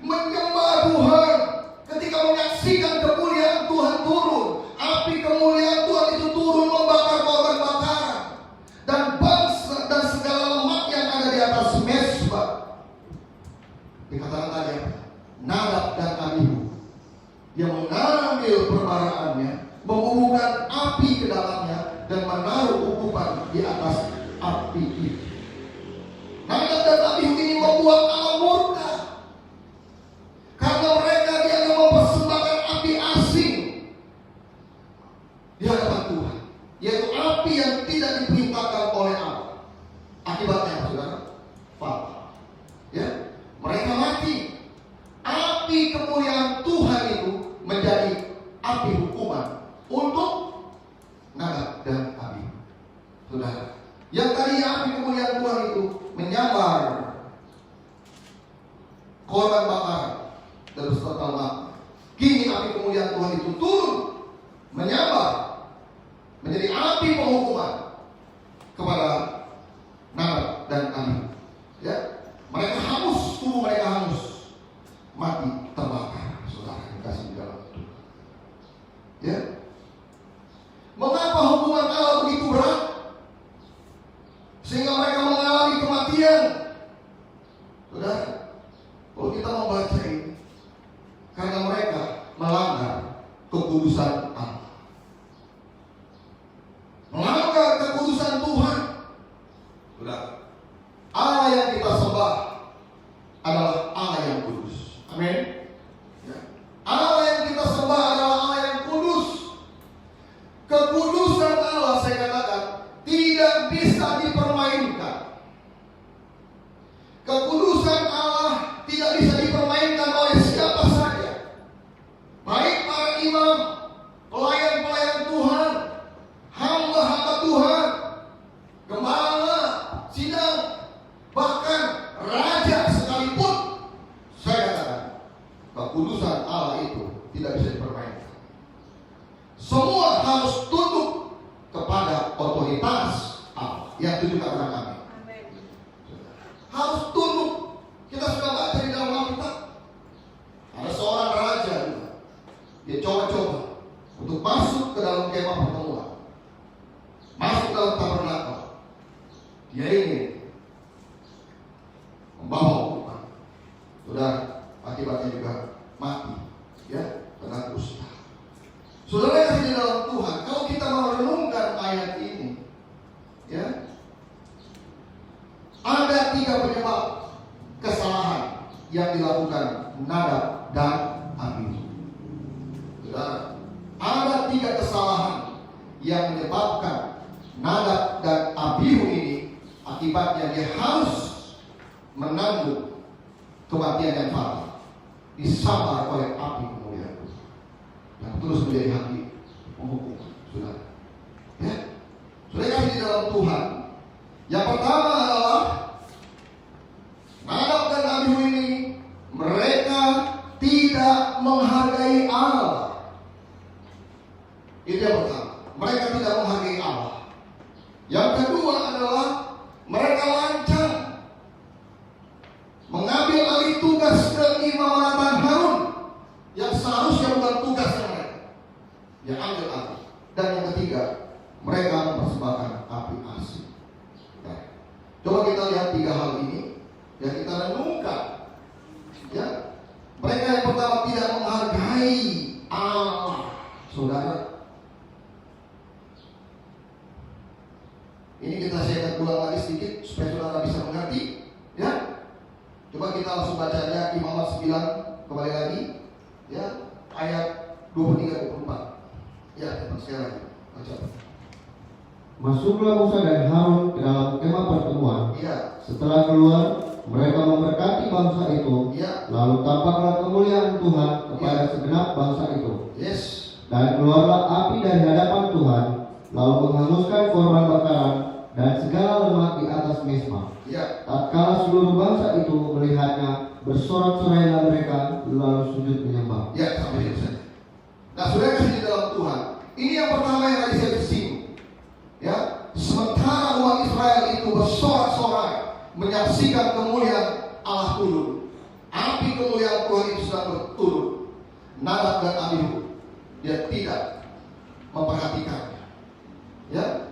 menyembah Tuhan ketika menyaksikan kemuliaan Tuhan turun. Api kemuliaan Tuhan itu turun membakar korban bakaran dan bangsa dan segala lemak yang ada di atas mezbah. Dikatakan tadi apa? Nadab dan Abihu yang mengambil perbaraannya, mengumpulkan api ke dalamnya dan menaruh ukuman di atas api itu. Nadab dan Abihu ini membuat Allah murka karena mereka dianggap mempersembahkan api asing di hadapan Tuhan, yaitu api yang api hukuman untuk Nadab dan Abihu. Saudara, yang tadinya api kemuliaan Tuhan itu menyambar korban bakar dan beserta lemak, kini api kemuliaan Tuhan itu turun menyambar menjadi api penghukuman kepada Nadab dan Abihu. Ya, mereka hangus, tubuh mereka hangus, mati terbakar. Saudara yang kasih di dalam Tuhan. Ya, mengapa hukuman Allah begitu berat sehingga mereka mengalami kematian? Saudara, kalau kita membaca ini, karena mereka melanggar kekudusan Allah, melanggar kekudusan Tuhan. Saudara, Allah yang kita sembah adalah Allah yang kudus. Amin. Ya. Allah yang kita sembah adalah Allah yang kudus. Kekudusan Allah, saya katakan, tidak bisa dipermainkan. Kekudusan Allah tidak bisa dipermainkan oleh siapa saja, baik para imam, pelayan-pelayan Tuhan, hamba-hamba Tuhan, gembala, sidang, bahkan raja sekalipun. Saya katakan, kekudusan Allah itu tidak bisa dipermainkan. Semua harus tunduk kepada otoritas Allah yang tunjukkan kepada kami. Harus tunduk. Kita sudah baca di dalam Alkitab, ada seorang raja juga. Dia coba-coba untuk masuk ke dalam kemah pertemuan, masuk ke dalam tabernakel. Dia ingin membawa hukuman. Sudah, akibatnya juga mati, ya, kena kusta. Saudara yang di dalam Tuhan, kalau kita merenungkan ayat ini, ya, ada 3 penyebab kesalahan yang dilakukan Nadab dan Abihu. Saudara, ada 3 kesalahan yang menyebabkan Nadab dan Abihu ini, akibatnya dia harus menanggung kematian yang fatal, disambar oleh api kemuliaan Tuhan yang terus menjadi hakim menghukum. Saudara, ya, saudara di dalam Tuhan, yang pertama adalah Nadab dan Abihu ini, mereka tidak menghargai Allah. Itu yang pertama, mereka tidak menghargai Allah. Yang kedua adalah mereka lancang mengambil alih tugas keimamatan Harun yang seharusnya bukan tugasnya mereka, yang ambil alih. Dan yang ketiga, mereka mempersembahkan api asing. Ya. Coba kita lihat 3 hal ini yang kita renungkan. Ya, mereka yang pertama tidak menghargai Allah. Saudara, ini kita saya ulang lagi sedikit supaya saudara bisa mengerti. Ya, coba kita langsung bacanya Imamat 9 kembali lagi. Ya, ayat 23-24. Ya, sekali lagi. Baca. Masuklah Musa dan Harun ke dalam kemah pertemuan. Iya. Setelah keluar, mereka memberkati bangsa itu. Iya. Lalu tampaklah kemuliaan Tuhan kepada Iya. segenap bangsa itu. Yes. Dan keluarlah api dari hadapan Tuhan, lalu menghanguskan korban bakaran dan segala lemak di atas mezbah. Iya. Tatkala seluruh bangsa itu melihatnya, bersorak-sorailah mereka, lalu sujud menyembah. Ya, sampai itu saja. Nah, saudara kasih di dalam Tuhan, ini yang pertama yang tadi saya singgung. Ya, sementara umat Israel itu bersorak-sorai menyaksikan kemuliaan Allah turun, api kemuliaan Tuhan itu sedang berturun, Nadab dan Abihu dia tidak memperhatikannya. Ya,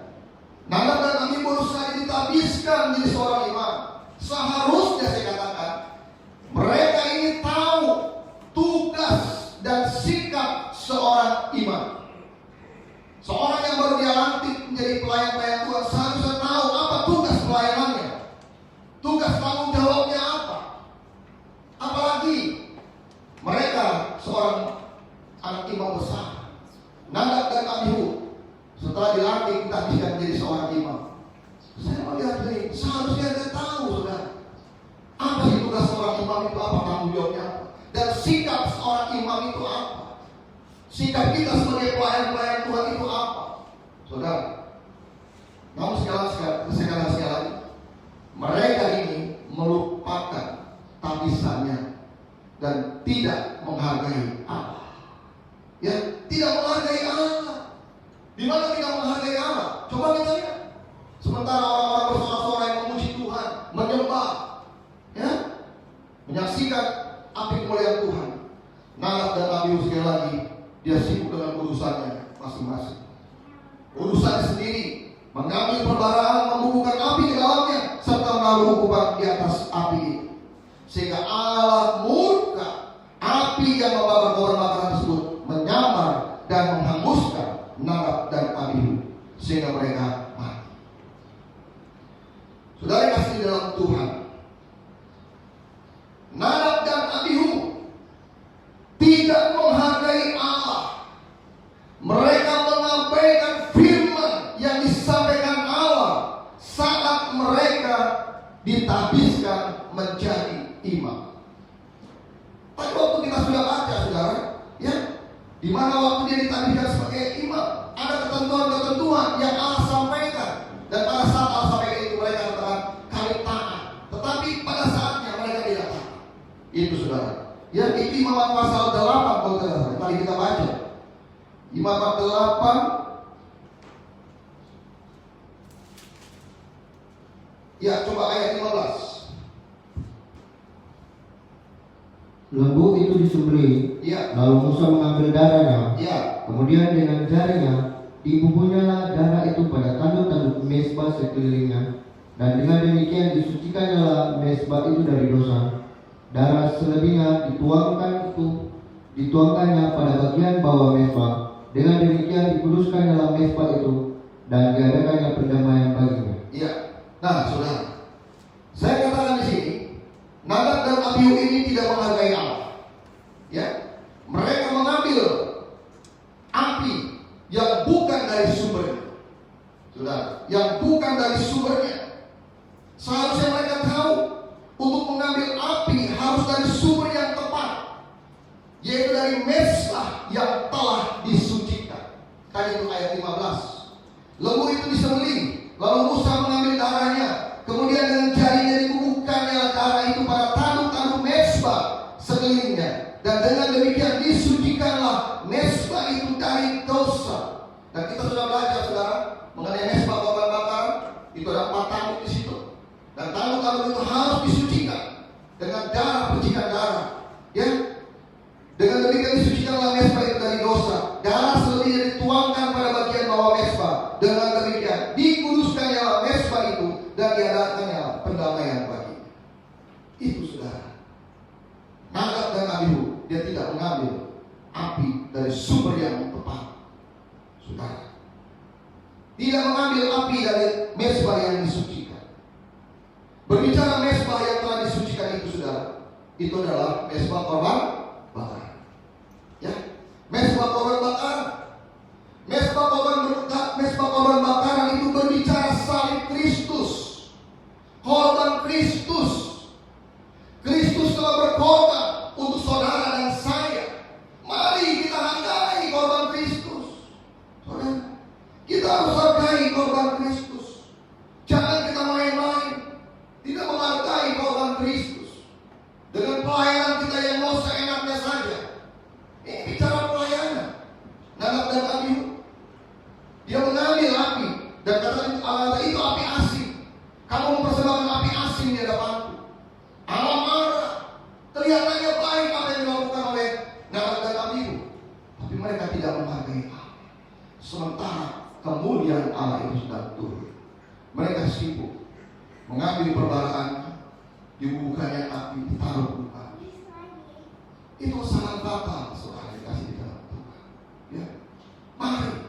Nadab dan Abihu baru saja ditabiskan menjadi seorang imam. Seharusnya saya katakan, mereka ini tahu tugas dan sikap seorang imam. Seorang yang baru dilantik menjadi pelayan-pelayan Tuhan seharusnya tahu apa tugas pelayanannya, tugas tanggung jawabnya apa. Apalagi mereka seorang anak imam besar, Nadab dan Abihu, setelah dilantik ditabiskan menjadi seorang imam. Saya melihat ini, seharusnya dia tahu, saudara, apa sih tugas seorang imam itu, apa tanggung jawabnya apa, dan sikap seorang imam itu apa. Sikap kita sebagai pelayan-pelayan Tuhan itu apa? Saudara, namun sekali lagi, mereka ini melupakan tabisannya dan tidak menghargai Allah. Ya, tidak menghargai Allah. Di mana tidak menghargai Allah? Coba kita lihat. Sementara orang-orang bersorak-sorai memuji Tuhan, menyembah, ya, menyaksikan api kemuliaan Tuhan, Nadab dan Abihu sekali lagi dia sibuk dengan urusannya masing-masing. Urusannya sendiri, mengambil perbaraan, membubuhkan api ke dalamnya, serta menaruh hukuman di atas api itu. Sehingga Allah murka, api yang membakar korban bakaran tersebut menyambar dan menghanguskan Nadab dan Abihu, sehingga mereka mati. Saudara kasih dalam Tuhan, Nadab dan Abihu tidak menghargai Allah. Mereka mengabaikan firman yang disampaikan Allah saat mereka ditabiskan menjadi imam. Tapi waktu kita sudah baca, saudara, ya, di mana waktu dia ditabiskan sebagai imam, ada ketentuan-ketentuan yang Allah sampaikan, dan pada saat Allah sampaikan itu mereka katakan kami taat. Tetapi pada saatnya mereka tidak taat. Itu saudara. Ya, itu Imamat pasal 8 kalau tidak salah. Tadi kita baca. Imamat 8 ya, coba ayat 15. Lembu itu disembelih, Ya, lalu Musa mengambil darahnya, ya, kemudian dengan jarinya dibubuhnyalah darah itu pada tanduk-tanduk mezbah sekelilingnya, dan dengan demikian disucikannya mezbah itu dari dosa. Darah selebihnya dituangkannya pada bagian bawah mezbah. Dengan demikian dikuduskan dalam mezbah itu dan diadakannya pendamaian baginya. iya. Nah, saudara, saya katakan di sini, Nadab dan Abihu ini tidak menghargai Allah. Ya, mereka mengambil api yang bukan dari sumbernya. Saudara, yang bukan dari sumbernya. Seharusnya mereka tahu untuk mengambil api harus dari sumber yang tepat, yaitu dari mezbah yang telah disucikan. Tadi itu ayat 15. Lembu itu disembelih, lalu Musa mengambil darahnya, kemudian dengan jarinya dibubuhkannya darah itu pada tanduk-tanduk mezbah sekelilingnya, dan dengan demikian disucikanlah mezbah itu dari dosa. Dan kita sudah belajar, saudara, mengenai mezbah korban bakaran. Itu ada 4 tanduk di situ, dan tanduk-tanduk itu harus disucikan dengan darah, percikan darah. Ya, dengan demikian disucikanlah mezbah itu dari dosa. Darah selebihnya dituangkan pada bagian bawah mezbah. Dengan demikian dikuduskannya mezbah itu dan diadakannya pendamaian baginya. Itu saudara. Nadab dan Abihu, dia tidak mengambil api dari sumber yang tepat. Saudara, tidak mengambil api dari mezbah yang disucikan. Berbicara mezbah yang telah disucikan itu, saudara, itu adalah mezbah korban bakaran. Ya, mezbah korban bakaran. Mezbah korban bakaran itu berbicara salib Kristus, korban Kristus. Kristus telah berkorban untuk saudara dan saya. Mari kita hargai korban Kristus. Saudara, kita harus hargai korban Kristus. Jangan kita main-main, tidak menghargai korban Kristus dengan pelayanan kita yang mau seenaknya saja. Ini bicara pelayanan. Nadab dan Abihu, dia mengambil api dan kata itu api asing. Kamu mempersembahkan api asing di hadapanku. Allah marah. Kelihatannya baik apa yang dilakukan oleh Nadab dan Abihu, tapi mereka tidak menghargai Allah. Sementara kemuliaan Allah itu sedang turun, mereka sibuk mengambil perbaraan, dibubuhkannya api, ditaruh di api. Itu sangat fatal, saudara dikasih di dalam Tuhan. Ya, mari.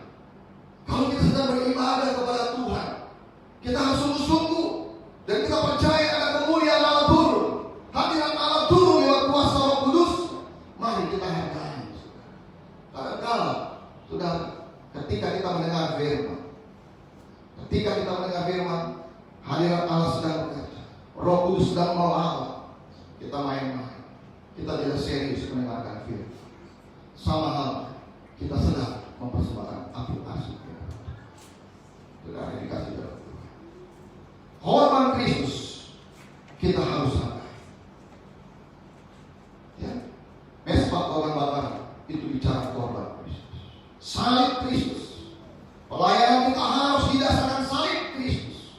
Kalau kita sedang beribadah kepada Tuhan, kita harus sungguh-sungguh dan kita percaya ada kemuliaan Allah turun, hadirat Allah turun lewat kuasa Roh Kudus. Mari kita hargai. Kadang-kadang, sudah ketika kita mendengar firman, hadirat Allah sedang bekerja, Roh Kudus sedang menolong. Kita main-main, kita tidak serius mendengarkan firman. Sama hal, kita sedang mempersembahkan api asik. Saudara yang dikasih dalam Tuhan, korban Kristus kita harus sadar. Ya, mesbah korban bakar itu bicara korban Kristus, salib Kristus. Pelayanan kita harus didasarkan salib Kristus.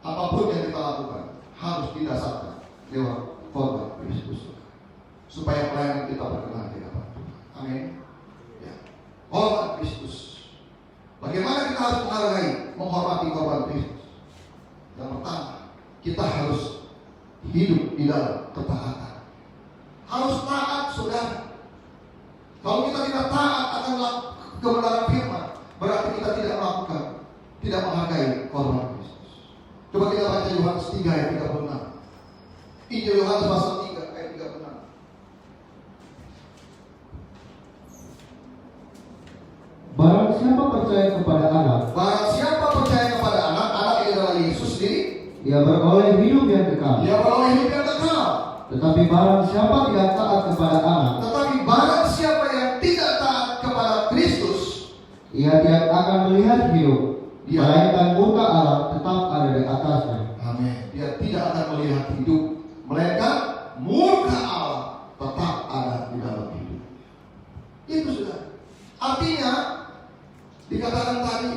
Apapun yang kita lakukan harus didasarkan lewat korban Kristus, supaya pelayanan kita berkenan di hadapan Tuhan. Amin. Ya, korban Kristus. Bagaimana kita harus menghargai, menghormati korban Kristus? Yang pertama, kita harus hidup di dalam ketaatan. Harus taat, saudara. Kalau kita tidak taat akan kebenaran firman, berarti kita tidak melakukan, tidak menghargai korban Kristus. Coba kita baca Yohanes 3 ayat 36. Injil Yohanes pasal 3 ayat 36. Barang siapa percaya kepada anak, Barang siapa percaya kepada anak, anak ini adalah Yesus sendiri, ia beroleh hidup yang kekal. dia beroleh hidup yang kekal. Tetapi barang siapa tidak taat kepada anak, Tetapi barang siapa yang tidak taat kepada Kristus, ia tidak akan melihat hidup, Dia- melainkan murka Allah tetap ada di atasnya. amin, dia tidak akan melihat hidup, melainkan murka Allah tetap ada di dalam hidup. Itu sudah. Artinya dikatakan tadi,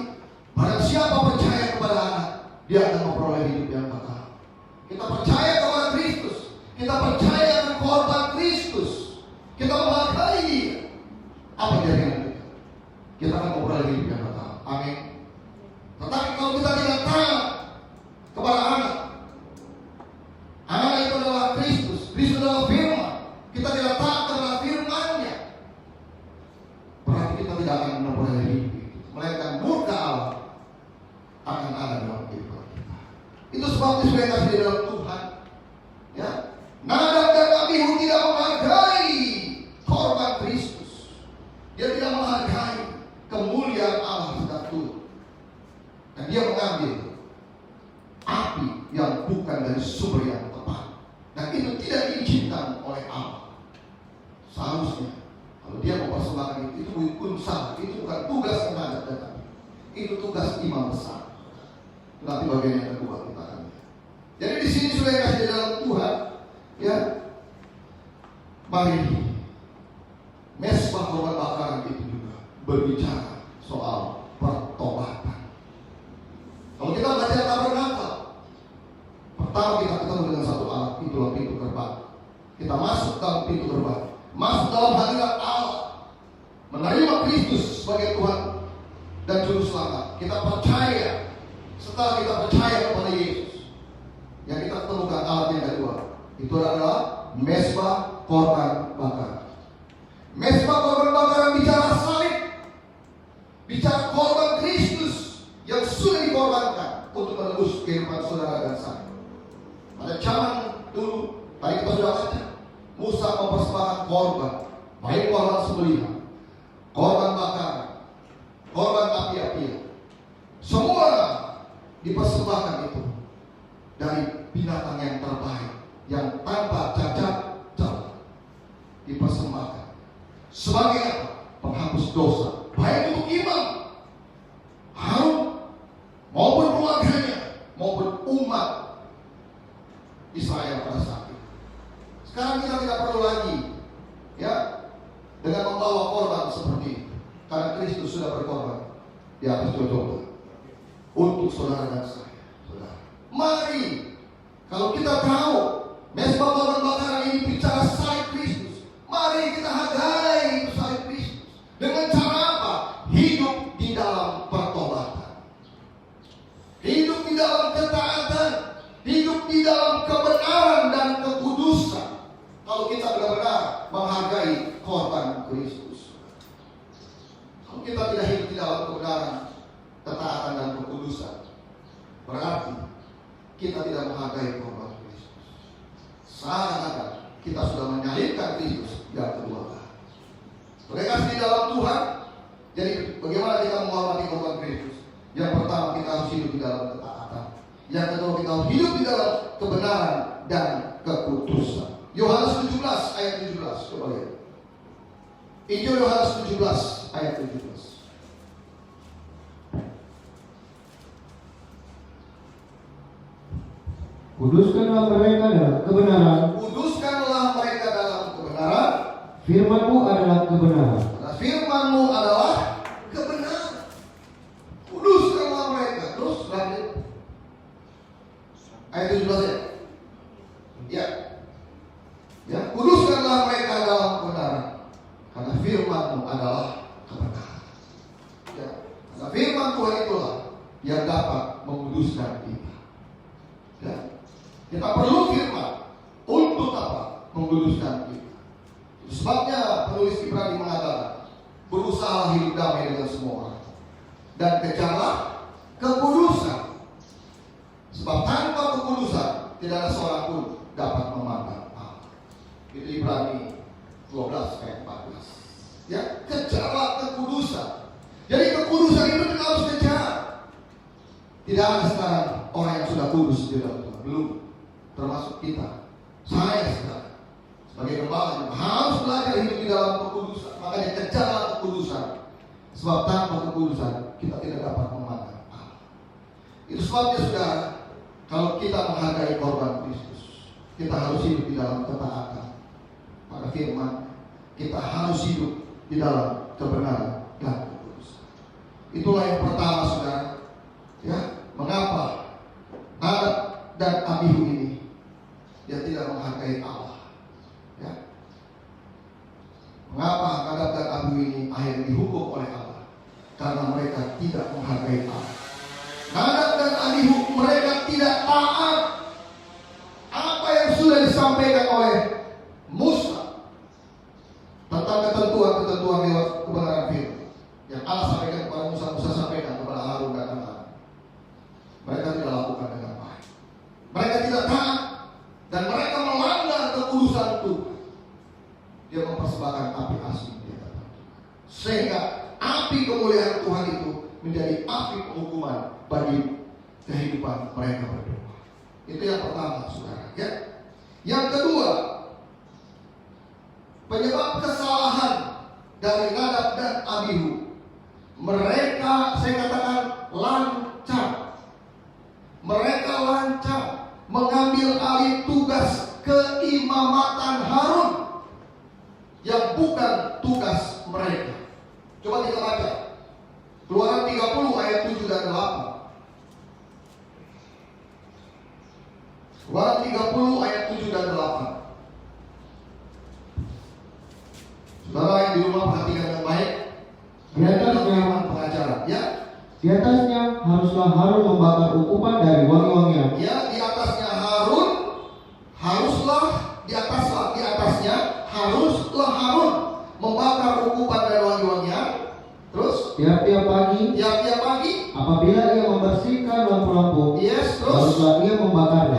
barang siapa percaya kepada anak, dia akan memperoleh hidup yang kekal. Kita percaya kepada Kristus, kita percaya dengan korban Kristus, kita menghargai Dia. Apa jaminan kita? Kita akan memperoleh hidup yang kekal. Amin. Tetapi kalau kita tidak taat kepada anak, anak itu adalah Kristus, Kristus adalah firman, kita tidak taat kepada firman-Nya, berarti kita tidak akan memperoleh hidup, melainkan murka Allah akan ada dalam kehidupan kita. Itu sebabnya sudah kasih di dalam Tuhan. Ya, Nadab dan Abihu tidak menghargai korban Kristus. Dia tidak menghargai kemuliaan Allah sedang turun. Dan dia mengambil api yang bukan dari sumber yang tepat. Dan itu tidak diizinkan oleh Allah. Seharusnya kalau dia mempersembahkan itu bukan salah, itu bukan tugas Nadab dan Abihu. Itu tugas imam besar. Nanti bagian yang kedua kita akan lihat. Jadi di sini sudah kasih di dalam Tuhan, ya. Mari mesbah korban bakaran itu juga berbicara soal pertobatan. Kalau kita belajar tabernakel, pertama kita ketemu dengan satu alat, itulah pintu gerbang. Kita masuk dalam pintu gerbang, masuk dalam hadirat Allah, menerima Kristus sebagai Tuhan dan Juru Selamat. Kita percaya. Setelah kita percaya kepada Yesus, yang kita temukan alat yang kedua, itu adalah mesbah korban bakar. Mesbah korban bakaran bicara salib, bicara korban Kristus yang sudah dikorbankan untuk menebus kehidupan saudara dan saya. Pada zaman dulu, tadi kita sudah baca, Musa mempersembahkan korban, baik korban sembelihan, korban bakaran, korban api-apian, semua dipersembahkan itu dari binatang yang terbaik, yang tanpa cacat celah, dipersembahkan sebagai apa? Penghapus dosa, baik untuk imam Harun maupun keluarganya maupun umat Israel pada saat itu. Sekarang kita tidak perlu lagi, ya, dengan membawa korban seperti itu, karena Kristus sudah berkorban di atas Golgota untuk saudara dan saya. Saudara, mari, kalau kita tahu mesbah korban bakaran ini bicara salib Kristus, mari kita hargai itu salib Kristus. Dengan cara apa? Hidup di dalam pertobatan, hidup di dalam ketaatan, hidup di dalam kebenaran dan kekudusan. Kalau kita benar-benar menghargai korban Kristus, kalau kita tidak hidup di dalam kebenaran, ketaatan dan kekudusan, berarti kita tidak menghargai korban Kristus. Seakan-akan kita sudah menyalibkan Kristus yang kedua kali. Mereka di dalam Tuhan. Jadi bagaimana kita menghormati korban Kristus? Yang pertama, kita harus hidup di dalam ketaatan. Yang kedua, kita harus hidup di dalam kebenaran dan kekudusan. Yohanes 17 ayat 17, coba lihat. Injil Yohanes 17 ayat 17. Kuduskanlah mereka dalam kebenaran. Kuduskanlah mereka dalam kebenaran. Firman-Mu adalah kebenaran. Karena firman-Mu adalah kebenaran. Kuduskanlah mereka. Terus lanjut. Ayat 17 ya. Ya. Ya, kuduskanlah mereka dalam kebenaran. Karena firman-Mu adalah kebenaran. Ya. Karena firman Tuhan itulah yang dapat menguduskan kita. Ya. Kita perlu firman untuk apa? Menguduskan kita. Sebabnya penulis Ibrani mengatakan, berusaha hidup damai dengan semua orang dan kejarlah kekudusan. Sebab tanpa kekudusan tidak ada seorang pun dapat memandang Allah. Itu Ibrani 12 ayat 14. Ya, kejarlah kekudusan. Jadi kekudusan itu kita harus kejar. Tidak ada sekarang orang yang sudah kudus di dalam Tuhan. Belum. Termasuk kita. Saya sekarang sebagai gembala harus belajar hidup di dalam kekudusan. Makanya kejarlah kekudusan. Sebab tanpa kekudusan kita tidak dapat memandang Allah. Itu sebabnya saudara, kalau kita menghargai korban Kristus, kita harus hidup di dalam ketaatan pada firman. Kita harus hidup di dalam kebenaran dan kekudusan. Itulah yang pertama saudara. Ya, mengapa Nadab dan Abihu ini dia tidak menghargai Allah? Ya. Mengapa Nadab dan Abihu ini akhirnya dihukum oleh Allah? Karena mereka tidak menghargai Allah. Nadab dan Abihu mereka tidak taat apa yang sudah disampaikan oleh Musa tentang ketentuan-ketentuan lewat kebenaran firman yang Allah sampaikan kepada Musa, Musa sampaikan kepada Harun dan anak-anak. Mereka tidak lakukan dengan baik. Mereka tidak taat dan mereka melanggar kekudusan Tuhan. Dia mempersembahkan api asing di hadapan Tuhan, sehingga api kemuliaan Tuhan itu menjadi api penghukuman bagi kehidupan mereka berdua. Itu yang pertama, saudara. Ya. Yang kedua, penyebab kesalahan dari Nadab dan Abihu, mereka, saya katakan, lancang. Mereka lancang mengambil alih tugas keimamatan Harun yang bukan tugas mereka. Coba kita baca Keluaran 30 ayat 7 dan 8. Keluaran 30 ayat 7 dan 8. Saudara yang di rumah perhatikan yang baik. Di atasnya pengacara, ya. Di atasnya haruslah Harun membakar ukupan dari wangi-wangian. Ya, di atasnya Harun haruslah Harun membakar ukupan dari wangi-wangian. Terus Tiap-tiap pagi apabila ia membersihkan lampu-lampu, terus haruslah ia membakarnya.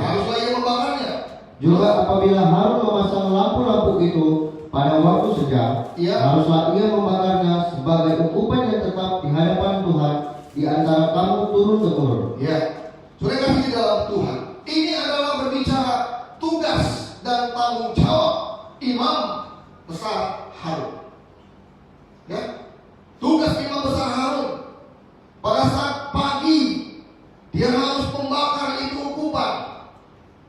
Juga apabila Harun memasang lampu-lampu itu pada waktu sejak, haruslah ia membakarnya sebagai ukupan yang tetap di hadapan Tuhan di antara kamu turun-temurun. Ya, sudah kasih di dalam Tuhan. Ini adalah berbicara tugas dan tanggung jawab imam besar Harun. Ya, tugas imam besar Harun pada saat pagi dia harus membakar itu ukupan,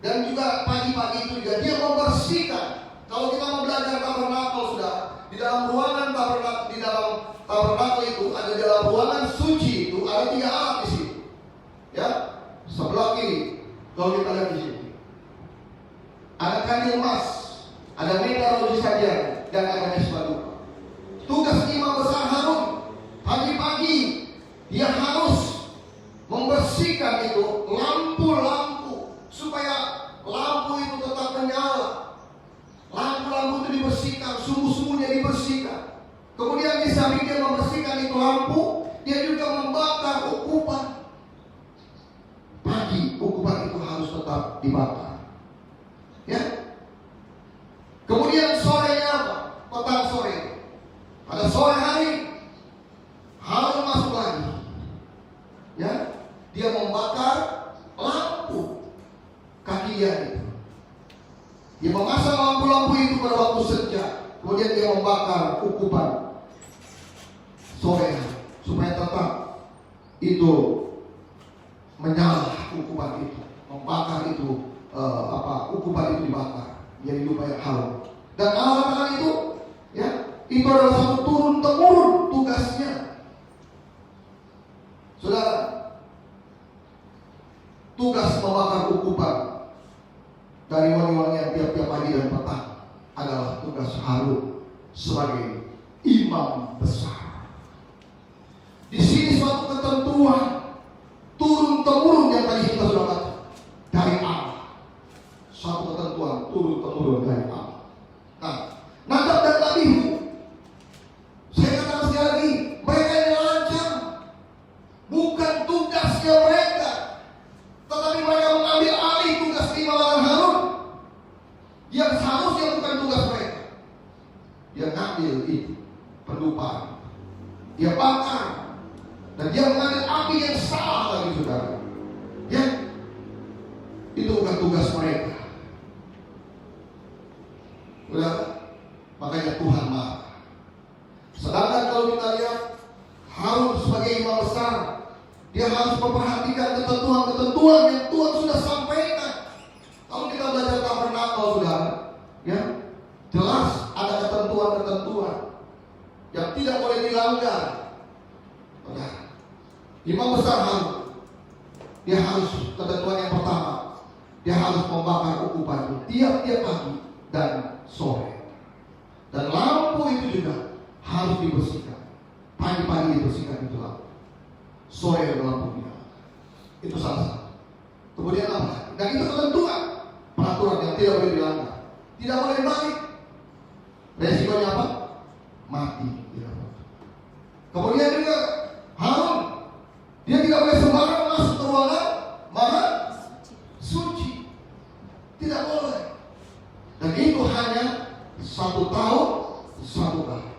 dan juga pagi-pagi itu juga dia membersihkan. Kalau kita mau belajar tabernakel, sudah di dalam ruangan tabernakel, di dalam tabernakel itu ada, di dalam ruangan suci itu ada 3 alat di situ. Ya, sebelah kiri kalau kita lihat di sini ada kandil emas, ada mega roti sajian, dan ada mesbah duka. Tugas imam besar Harun pagi-pagi dia harus membersihkan itu lampu-lampu supaya lampu itu tetap menyala. Lampu-lampu itu dibersihkan, sumbu-sumbunya dibersihkan. Kemudian di samping dia membersihkan itu lampu, dia juga membakar ukupan. Pagi ukupan itu harus tetap dibakar. Ya. Kemudian sorenya apa? Petang sore. Pada sore hari Harun masuk lagi. Ya. Dia membakar lampu kaki dia itu. Dia memasang lampu-lampu itu pada waktu senja. Kemudian dia membakar ukupan sorean supaya tetap itu menyala, ukupan itu membakar itu ukupan itu dibakar jadi lupa yang harum. Dan Allah katakan itu, ya, itu adalah satu turun temurun tugasnya. Saudara, tugas membakar ukupan dari wangi-wangian tiap-tiap pagi dan petang adalah tugas Harun sebagai imam besar. Di sini suatu ketentuan turun temurun yang tadi kita sudah baca dari Allah. Suatu ketentuan turun temurun dari Allah. Nah, Nadab dan Abihu, saya katakan sekali lagi, mereka yang lancang, bukan tugasnya mereka, tetapi mereka mengambil alih tugas keimaman Harun yang seharusnya bukan tugas mereka. Dia ngambil itu pendupaan, dia bakar, dan dia mengambil api yang salah lagi, saudara. Ya, itu bukan tugas mereka. Udah, makanya Tuhan marah. Sedangkan kalau kita lihat Harun sebagai imam besar, dia harus memperhatikan ketentuan-ketentuan yang Tuhan sudah sampaikan. Kalau kita belajar tabernakel, saudara, ya, jelas ada ketentuan-ketentuan yang tidak boleh dilanggar. Udah, imam besar Harun, dia harus ketentuan yang pertama, dia harus membakar ukupan tiap-tiap pagi dan sore. Dan lampu itu juga harus dibersihkan. Pagi-pagi dibersihkan itu lampu, sore lampu dinyalakan. Itu salah satu. Kemudian apa? Dan itu ketentuan, peraturan yang tidak boleh dilanggar, tidak boleh dibalik. Resikonya apa? Mati. Kemudian juga Harun, dia tidak boleh sembarang masuk ke ruangan maha suci, tidak boleh. Dan itu hanya 1 tahun 1 kali.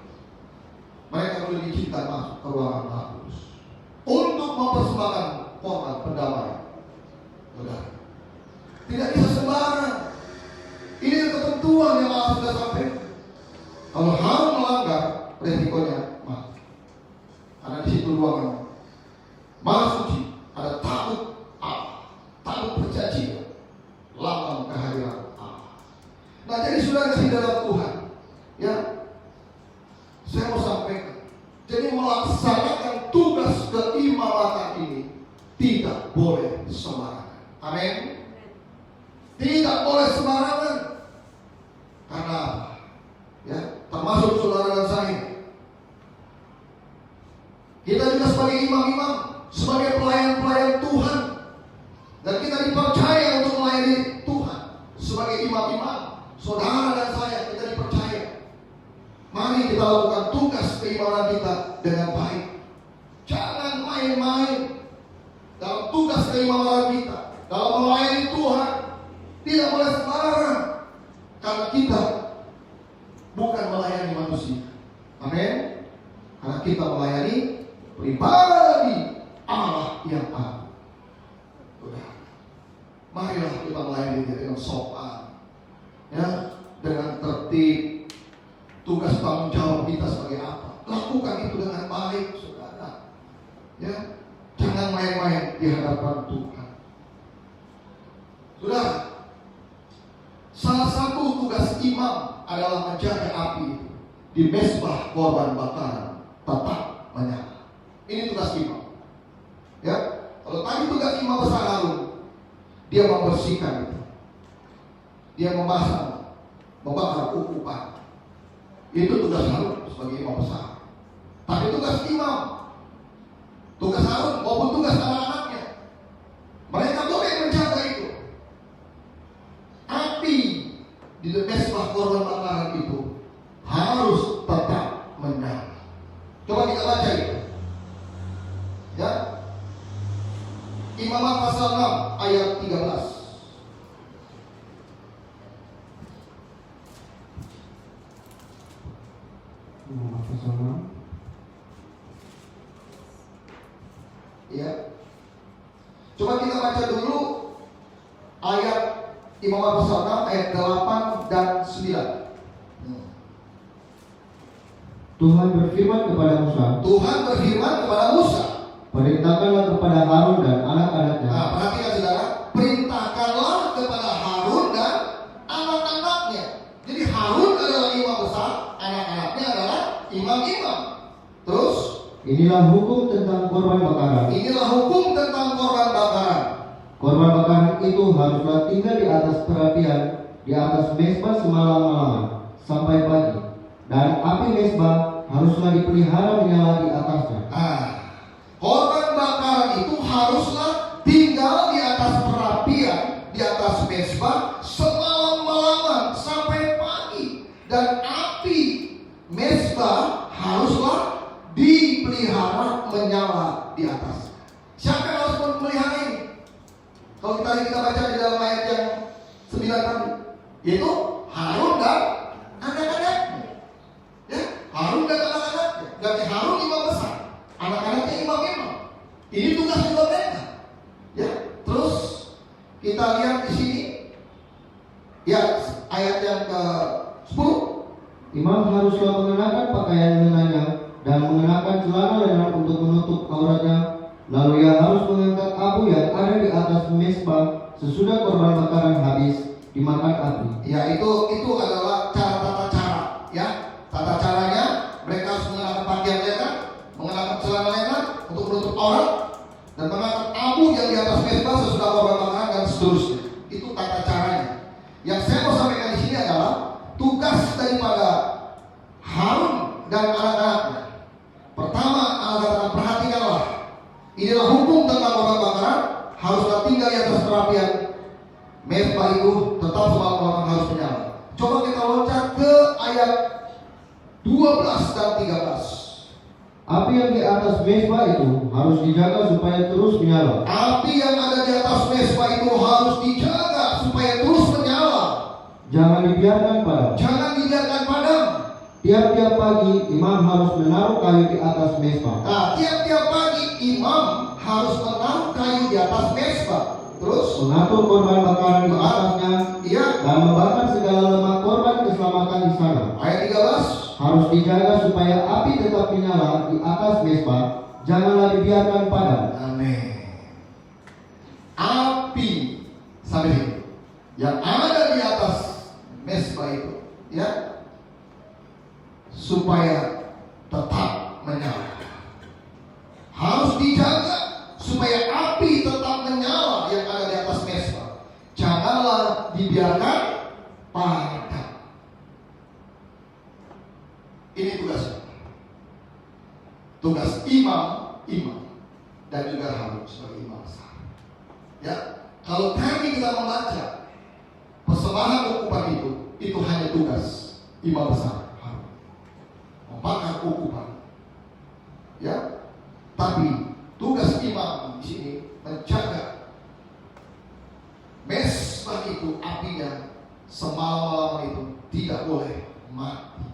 Mereka boleh diizinkan masuk ke ruangan maha kudus untuk mempersembahkan korban pendamaian. Tidak bisa sembarang. Ini ketentuan yang Allah sudah sampaikan. Kalau Harun melanggar, resikonya mati. Karena di situ ruangan maha suci ada tabut Allah, tabut perjanjian, lambang kehadiran Allah. Nah, jadi saudara kasih dalam Tuhan, ya, saya mau sampaikan. Jadi melaksanakan tugas keimamatan ini tidak boleh sembarangan. Amin. Tidak boleh sembarangan. Karena apa? Ya, termasuk saudara dan saya. Kita juga sebagai imam-imam, sebagai pelayan-pelayan Tuhan, dan kita dipercaya untuk melayani Tuhan sebagai imam-imam. Saudara dan saya, kita dipercaya. Mari kita lakukan tugas keimanan kita dengan baik. Jangan main-main dalam tugas keimanan kita, dalam melayani Tuhan. Tidak boleh sembarang, karena kita bukan melayani manusia. Amin. Karena kita melayani pribadi Allah yang agung. Marilah kita melayani dia dengan sopan, ya, dengan tertib. Tugas tanggung jawab kita sebagai apa? Lakukan itu dengan baik, saudara. Ya, jangan main-main di hadapan Tuhan. Saudara, salah satu tugas imam adalah menjaga api di mezbah korban bakaran tetap menyala. Ini tugas imam. Ya, kalau tadi tugas imam besar Harun, dia membersihkan itu, dia memasang, membakar ukupan. Itu tugas Harun sebagai imam besar. Tapi tugas imam, tugas Harun maupun tugas anak-anaknya, mereka boleh menjaga itu. Api di mezbah korban bakaran itu harus tetap menyala. Coba kita baca itu, ya. Imamat pasal 6 ayat 13. Ya. Coba kita baca dulu ayat Imamat pasal 6 ayat 8 dan 9. Tuhan berfirman kepada Musa, Tuhan berfirman kepada Musa. perintahkanlah kepada Harun dan anak-anaknya. Nah, perhatikan saudara, perintahkanlah kepada Harun dan anak-anaknya. Jadi Harun adalah imam besar, anak-anaknya adalah imam-imam. Terus, Inilah hukum tentang korban bakaran. inilah hukum tentang korban bakaran. Korban bakaran itu haruslah tinggal di atas perapian, di atas mezbah semalam-malaman sampai pagi. Dan api mezbah haruslah dipelihara menyala di atasnya. Nah, korban bakaran itu haruslah tinggal di atas perapian, di atas mezbah semalam-malaman sampai pagi. Dan api mezbah haruslah dipelihara menyala di atas. Siapa yang harus memelihara ini? Kalau kita baca di dalam ayat yang 9 tadi, yaitu Harun dan anak-anaknya. Ya, Harun dan anak-anaknya. Berarti Harun imam besar, anak-anaknya imam-imam. Ini tugas juga mereka. Ya, terus kita lihat di sini, ya ayat yang ke-10. Imam haruslah mengenakan pakaian lengannya dan mengenakan celana lenan untuk menutup auratnya. Lalu ia harus mengangkat abu yang ada di atas mezbah sesudah korban bakaran habis dimakan api. Ya, itu adalah tata cara. Ya, tata caranya mereka harus mengenakan pakaian lenan, mengenakan celana lenan untuk menutup aurat, dan mengangkat abu yang di atas mezbah sesudah korban bakaran dan seterusnya. Itu tata caranya. Yang saya mau sampaikan di sini adalah tugas daripada Harun dan anak-anaknya. Pertama, anak-anak perhatikanlah. Inilah hukum tentang korban bakaran, haruslah tinggal di atas perapian. Mezbah itu tetap semalam-malaman harus menyala. Coba kita loncat ke ayat 12 dan 13. Api yang di atas mezbah itu harus dijaga supaya terus menyala. Api yang ada di atas mezbah itu harus dijaga supaya terus menyala. Jangan dibiarkan padam. Jangan dibiarkan padam. Tiap-tiap pagi imam harus menaruh kayu di atas mezbah. Nah, tiap-tiap pagi imam harus menaruh kayu di atas mezbah. Terus Mengatur korban bakaran di atasnya iya, dan membakar segala lemak korban keselamatan di sana. ayat 13. Harus dijaga supaya api tetap menyala di atas mezbah. Janganlah dibiarkan padam. Amin. Api sampai sini yang ada di atas mezbah itu, ya, supaya tetap menyala. Harus dijaga supaya api tetap menyala yang ada di atas mezbah. Janganlah dibiarkan padam. Ini tugasnya. Tugas imam dan juga Harun sebagai imam besar. Ya, kalau kami kita membaca persembahan ukupan itu hanya tugas imam besar Harun. Membakar ukupan. Ya, tapi tugas imam di sini menjaga mezbah itu apinya semalam-malam itu tidak boleh mati.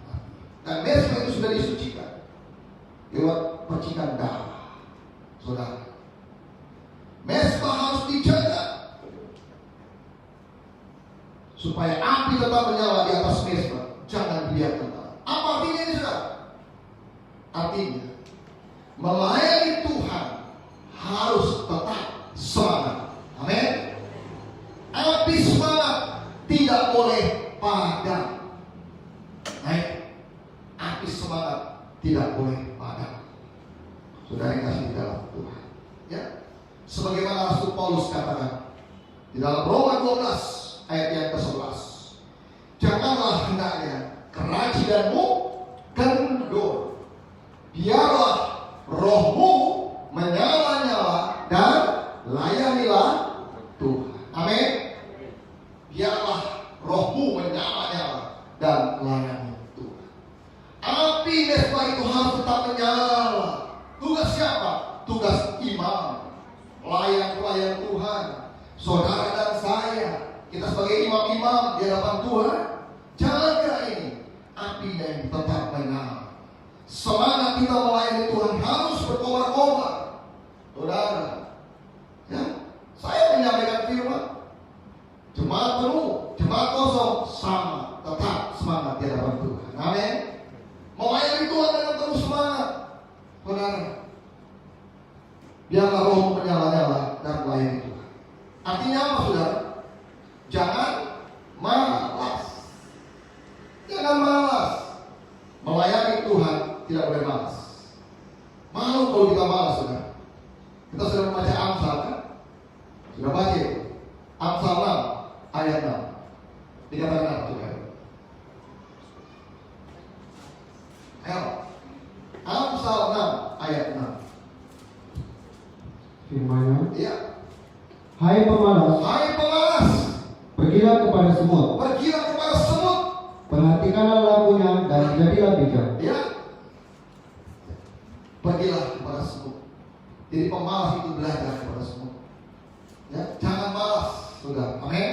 Dan mezbah itu sudah disucikan lewat percikan darah, saudara. Mezbah harus dijaga supaya api tetap menyala di atas mezbah. Jangan dibiarkan. Apa artinya ini, saudara? Artinya melayani Tuhan harus tetap semangat. Amin. Api semangat tidak boleh padam. Baik. Api semangat tidak boleh padam. Saudara yang kasih di dalam Tuhan. Ya. Sebagaimana Rasul Paulus katakan di dalam Roma 12 ayat yang ke-11. Janganlah hendaknya kerajianmu kendor. Biarlah rohmu menyala-nyala dan layanilah Tuhan. Amin. Biarlah rohmu menyala-nyala dan layani Tuhan. Api mezbah itu harus tetap menyala. Tugas siapa? Tugas imam, pelayan-pelayan Tuhan, saudara dan saya. Kita sebagai imam-imam di hadapan Tuhan, jaga ini apinya yang tetap menyala. Semangat kita melayani Tuhan harus berkobar-kobar. Saudara, ya, saya menyampaikan firman. Jemaat penuh, jemaat kosong, sama, tetap semangat di hadapan Tuhan. Amin. Melayani Tuhan Biarlah roh menyala-nyala dan melayani Tuhan. Artinya apa, saudara? Jangan malas. Jangan malas. Melayani Tuhan tidak boleh malas. Malu kalau kita malas, saudara. Kita sudah membaca Amsal, kan? Sudah baca itu. Amsal 6 ayat 6. Dikatakan apa, saudara? Ayo. Amsal 6 ayat 6. Firman-Nya, Iya. hai pemalas, Hai pemalas, pergilah kepada semut, pergilah kepada semut. perhatikanlah lakunya dan jadilah bijak. Ya. Pergilah kepada semut. Jadi pemalas itu belajar kepada semut. Ya, jangan malas, saudara. Amin.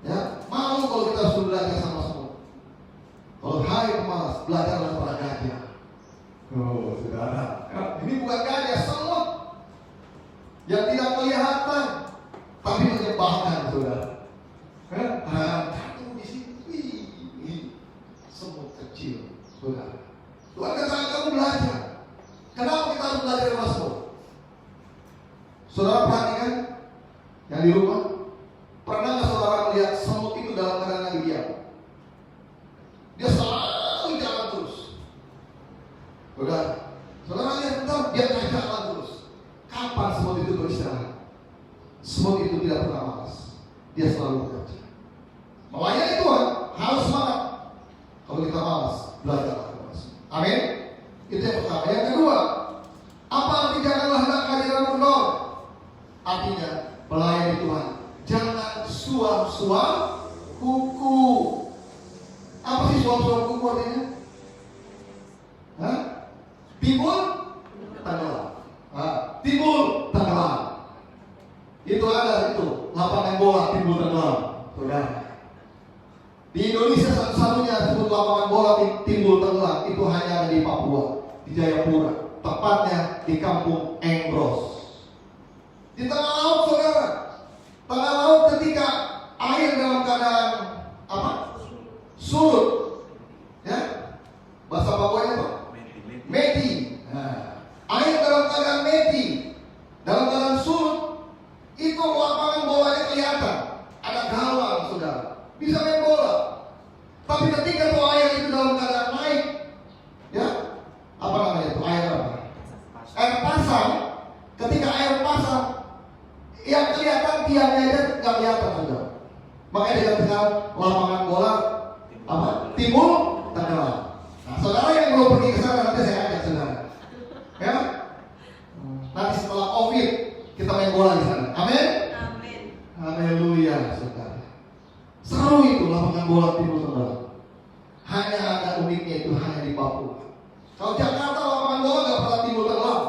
Ya, malu kalau kita sudah belajar sama semut. Kalau hai pemalas, belajarlah kepada gajah. Oh, saudara. Ya, ini bukan gajah, semut yang tidak kelihatan tapi menyebalkan, saudara. Jatuh di sini, semut kecil, saudara. Tuhan katakan kamu belajar. Kenapa kita harus belajar sama semut? Saudara perhatikan yang di rumah, pernah nggak saudara melihat semut itu dalam keadaan lagi diam? Dia selalu jalan terus. Saudara lihat bentar, dia jalan terus. Kapan semut itu beristirahat? Semut itu tidak pernah malas. Dia selalu bekerja. Melayani Tuhan harus semangat. Kalau kita malas, belajarlah kepada semut. Amin. Itu yang pertama. Yang kedua, apa arti janganlah hendak kehadiran kendor? Artinya melayani Tuhan jangan suam-suam kuku. Apa sih suam-suam kuku artinya? Hah? Timbul tenggelam. Timbul tenggelam. Itu ada itu lapangan bola timbul tenggelam. Saudara. Di Indonesia satu-satunya disebut lapangan bola timbul tenggelam itu hanya ada di Papua, di Jayapura, tepatnya di Kampung Engros. Di tengah laut, saudara. Tengah laut ketika air dalam keadaan apa? Surut. Ya. Bahasa Papuanya apa? Meti. Nah, air dalam keadaan meti, dalam keadaan surut, itu lapangan bolanya kelihatan. Ada gawang, saudara. Bisa main bola. Tapi ketika tuh air itu dalam keadaan naik, ya, apa namanya itu? Air apa? Air pasang. Ketika air pasang, yang kelihatan tiangnya aja nggak kelihatan, saudara. Makanya dikatakan lapangan bola apa? Timbul tenggelam. Nah, saudara yang belum pergi ke sana nanti saya ajak, saudara. Ya, nanti setelah COVID kita main bola di sana. Amin. Amin. Haleluya, saudara. Seru itu lapangan bola timbul tenggelam. Hanya ada uniknya itu hanya di Papua. Kalau Jakarta lapangan bola nggak pernah timbul tenggelam,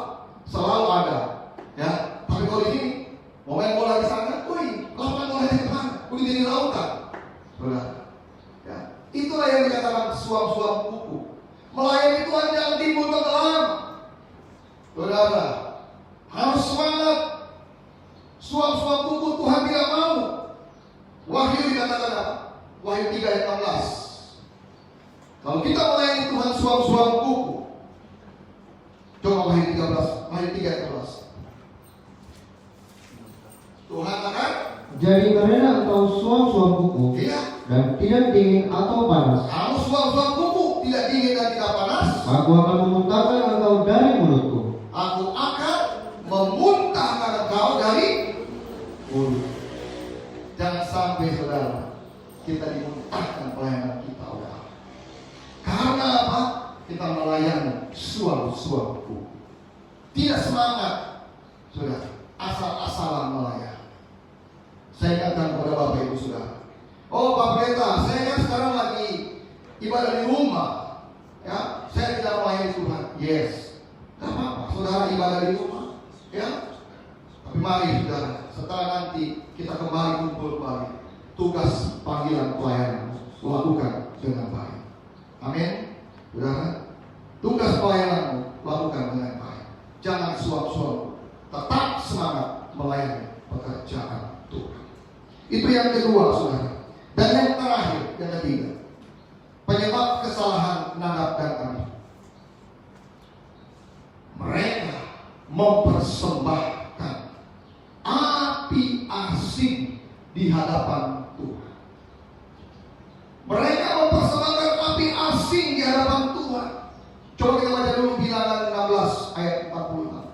selalu ada. Ya, tapi kalau di sini mau main bola di sana, lapangan bola di mana? Udah jadi lautan, saudara. Ya, itulah yang dikatakan suam-suam kuku. Melayani Tuhan jangan timbul tenggelam, saudara. Harus semangat. Suam-suam kuku Tuhan tidak mau. Wahyu dikatakan apa? Wahyu 3 ayat 16. Kalau kita melayani Tuhan suam-suam kuku, coba Wahyu 13, Wahyu 3 ayat 16. Tuhan akan Jadi karena engkau suam-suam kuku iya. dan tidak dingin atau panas, Kamu suam-suam kuku, tidak dingin dan tidak panas, aku akan memuntahkan engkau dari mulutku. aku akan memuntahkan engkau dari mulut. Jangan sampai, saudara, kita dimuntahkan pelayanan kita oleh Allah. Karena apa? Kita melayani suam-suam kuku. Tidak semangat, saudara, asal-asalan melayani. Saya ingatkan kepada Bapak Ibu saudara. Oh Pak Pendeta, saya kan sekarang lagi ibadah di rumah. Ya, saya tidak melayani Tuhan. Yes, tidak apa-apa. Saudara ibadah di rumah. Ya, tapi mari saudara, setelah nanti kita kembali kumpul kembali, tugas panggilan pelayanan lakukan dengan baik. Amin. Saudara, tugas pelayanan lakukan dengan baik. Jangan suap-suap. Tetap semangat melayani pekerjaan Tuhan. Itu yang kedua, saudara. Dan yang terakhir, yang ketiga, penyebab kesalahan Nadab dan Abihu. Mereka mempersembahkan api asing di hadapan Tuhan. Mereka mempersembahkan api asing di hadapan Tuhan. Coba kita baca dulu Bilangan 16 ayat 46.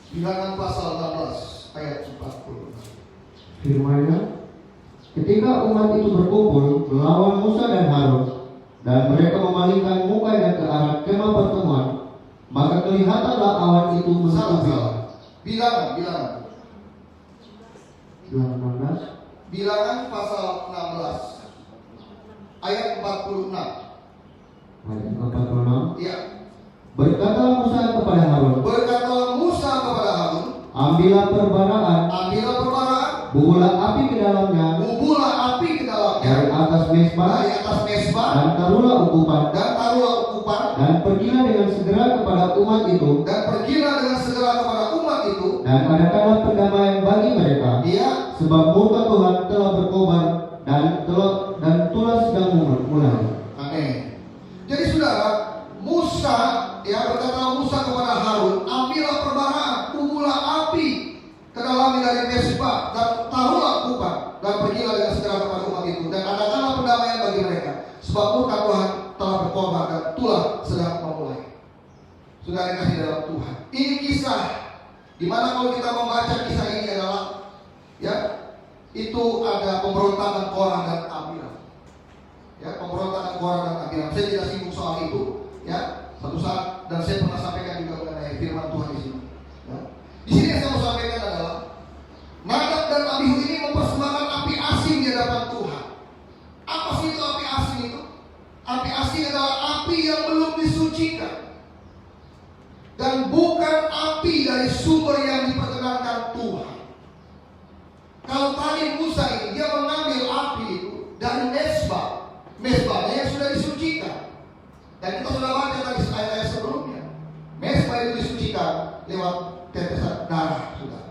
Bilangan pasal 16 ayat 40. Firman-Nya, ketika umat itu berkumpul melawan Musa dan Harun, dan mereka memalingkan mukanya ke arah kemah pertemuan, maka kelihatanlah awan itu menutupi. Bilangan 16. Bilangan pasal 16 ayat 46. Ayat 46. Ya. Berkatalah Musa kepada Harun, Berkatalah Musa kepada Harun, ambillah perbaraan, bubulah api ke dalamnya dari atas mesbah, dan taruhlah ukupan, dan pergilah dengan segera kepada umat itu, dan adakanlah pendamaian bagi mereka, sebab murka Tuhan telah berkobar dan tulah sedang mulai. Amin. Jadi saudara, Musa berkata Musa kepada Harun, ambillah perbaraan, bubulah api ke dalam dari mesbah, dan taruhlah ukupan, dan pergilah dengan segera kepada umat itu, dan adakanlah pendamaian bagi mereka, sebab murka Tuhan telah berkobar dan tulah sedang memulai. Saudara yang kasih dalam Tuhan, ini kisah di mana kalau kita membaca kisah ini adalah itu ada pemberontakan Korah dan Abiram. Pemberontakan Korah dan Abiram. Saya tidak singgung soal itu, satu saat, dan saya pernah sampaikan juga mengenai firman Tuhan di sini. Di sini yang saya mau sampaikan adalah Nadab dan Abihu ini mempersembahkan api asing di hadapan Tuhan. Apa sih itu api asing itu? Api asing adalah api yang belum disucikan dan bukan api dari sumber yang diperkenankan Tuhan. Kalau tadi Musa ini dia mengambil api itu dari mesbahnya yang sudah disucikan. Dan kita sudah baca tadi ayat-ayat sebelumnya. Mesbah itu disucikan lewat tetesan darah, sudah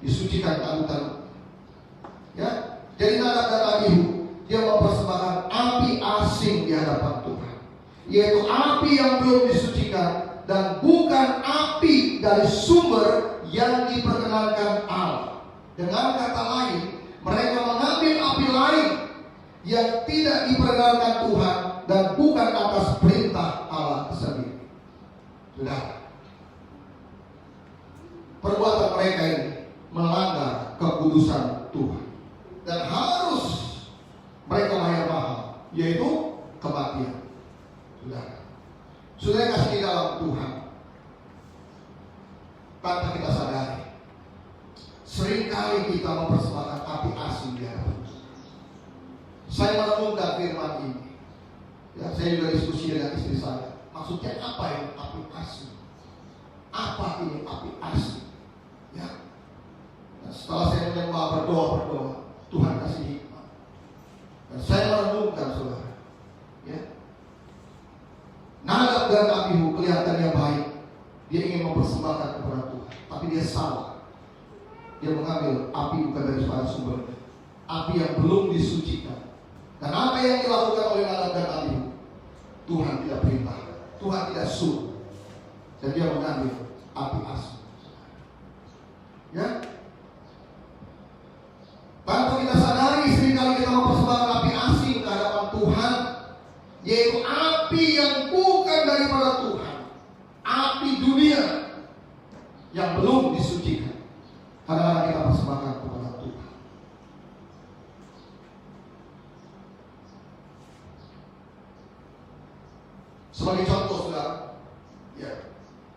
disucikan talu-talu. Jadi Nadab dan Abihu dia mempersembahkan api asing di hadapan Tuhan, yaitu api yang belum disucikan dan bukan api dari sumber yang diperkenankan Allah. Dengan kata lain, mereka mengambil api lain yang tidak diperkenankan Tuhan dan bukan atas perintah Allah sendiri. Sudah, perbuatan mereka ini melanggar kekudusan Tuhan dan harus mereka bayar mahal, yaitu kematian. Sudah kasih di dalam Tuhan, tanpa kita sadari, seringkali kita mempersembahkan api asing di hadapan Tuhan. Saya merenungkan firman ini. Saya juga diskusi dengan istri saya. Maksudnya apa yang api asing? Apa ini api asing? Setelah saya menyembah berdoa, Tuhan kasih hikmat. Dan saya merenungkan saudara, Nadab dan Abihu kelihatannya baik. Dia ingin mempersembahkan kepada Tuhan, tapi dia salah. Dia mengambil api bukan dari sumbernya, api yang belum disucikan. Dan apa yang dilakukan oleh Nadab dan Abihu, Tuhan tidak perintah, Tuhan tidak suruh, dan dia mengambil api asing. Tanpa kita sadari, seringkali kita mempersembahkan api asing ke hadapan Tuhan, yaitu api yang bukan daripada Tuhan, api dunia yang belum disucikan. Kadang-kadang kita persembahkan kepada Tuhan. Sebagai contoh, saudara,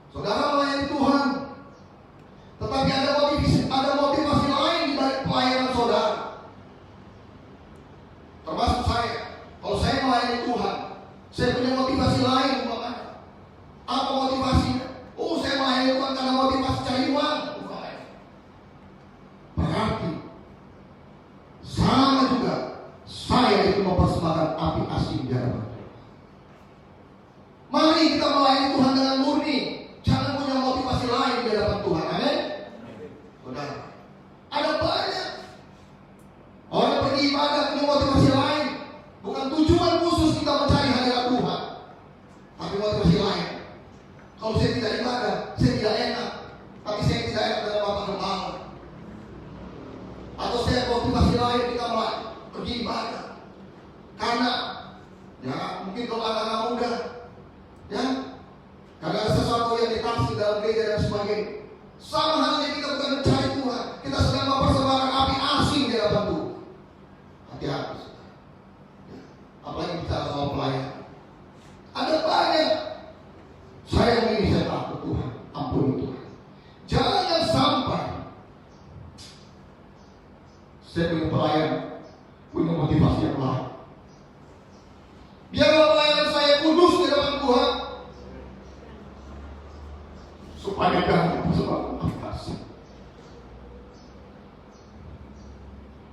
saudara melayani Tuhan, tetapi ada motivasi lain di balik pelayanan saudara. Termasuk saya. Kalau saya melayani Tuhan, saya punya motivasi lain. Apa motivasinya? Saya melayani Tuhan karena motivasi cari uang. Berarti sama juga saya itu mempersembahkan api asing di hadapan Tuhan. Mari kita melayani Tuhan dengan murni, jangan punya motivasi lain di hadapan Tuhan. Amin. Saudara, ada banyak motivasi lain. Bukan tujuan khusus kita mencari hadirat Tuhan, tapi motivasi lain. Kalau saya tidak ibadah, saya tidak enak. Tapi saya tidak enak dengan Bapak Gembala. Atau saya motivasi lain, kita mulai pergi ibadah. Karena ya mungkin kalau anak-anak muda, ya karena ada sesuatu yang ditaksir dalam gereja dan sebagainya. Sama halnya kita bukan mencari Tuhan, kita sedang mempersembahkan api asing di hadapan Tuhan. Hati-hati. Ya. Apalagi bicara soal pelayanan. Ada banyak. Saya ini saya takut Tuhan, ampuni Tuhan. Jangan sampai saya punya pelayan punya motivasi yang lain. Biarlah pelayanan saya kudus di hadapan Tuhan, supaya jangan persembahkan api asing.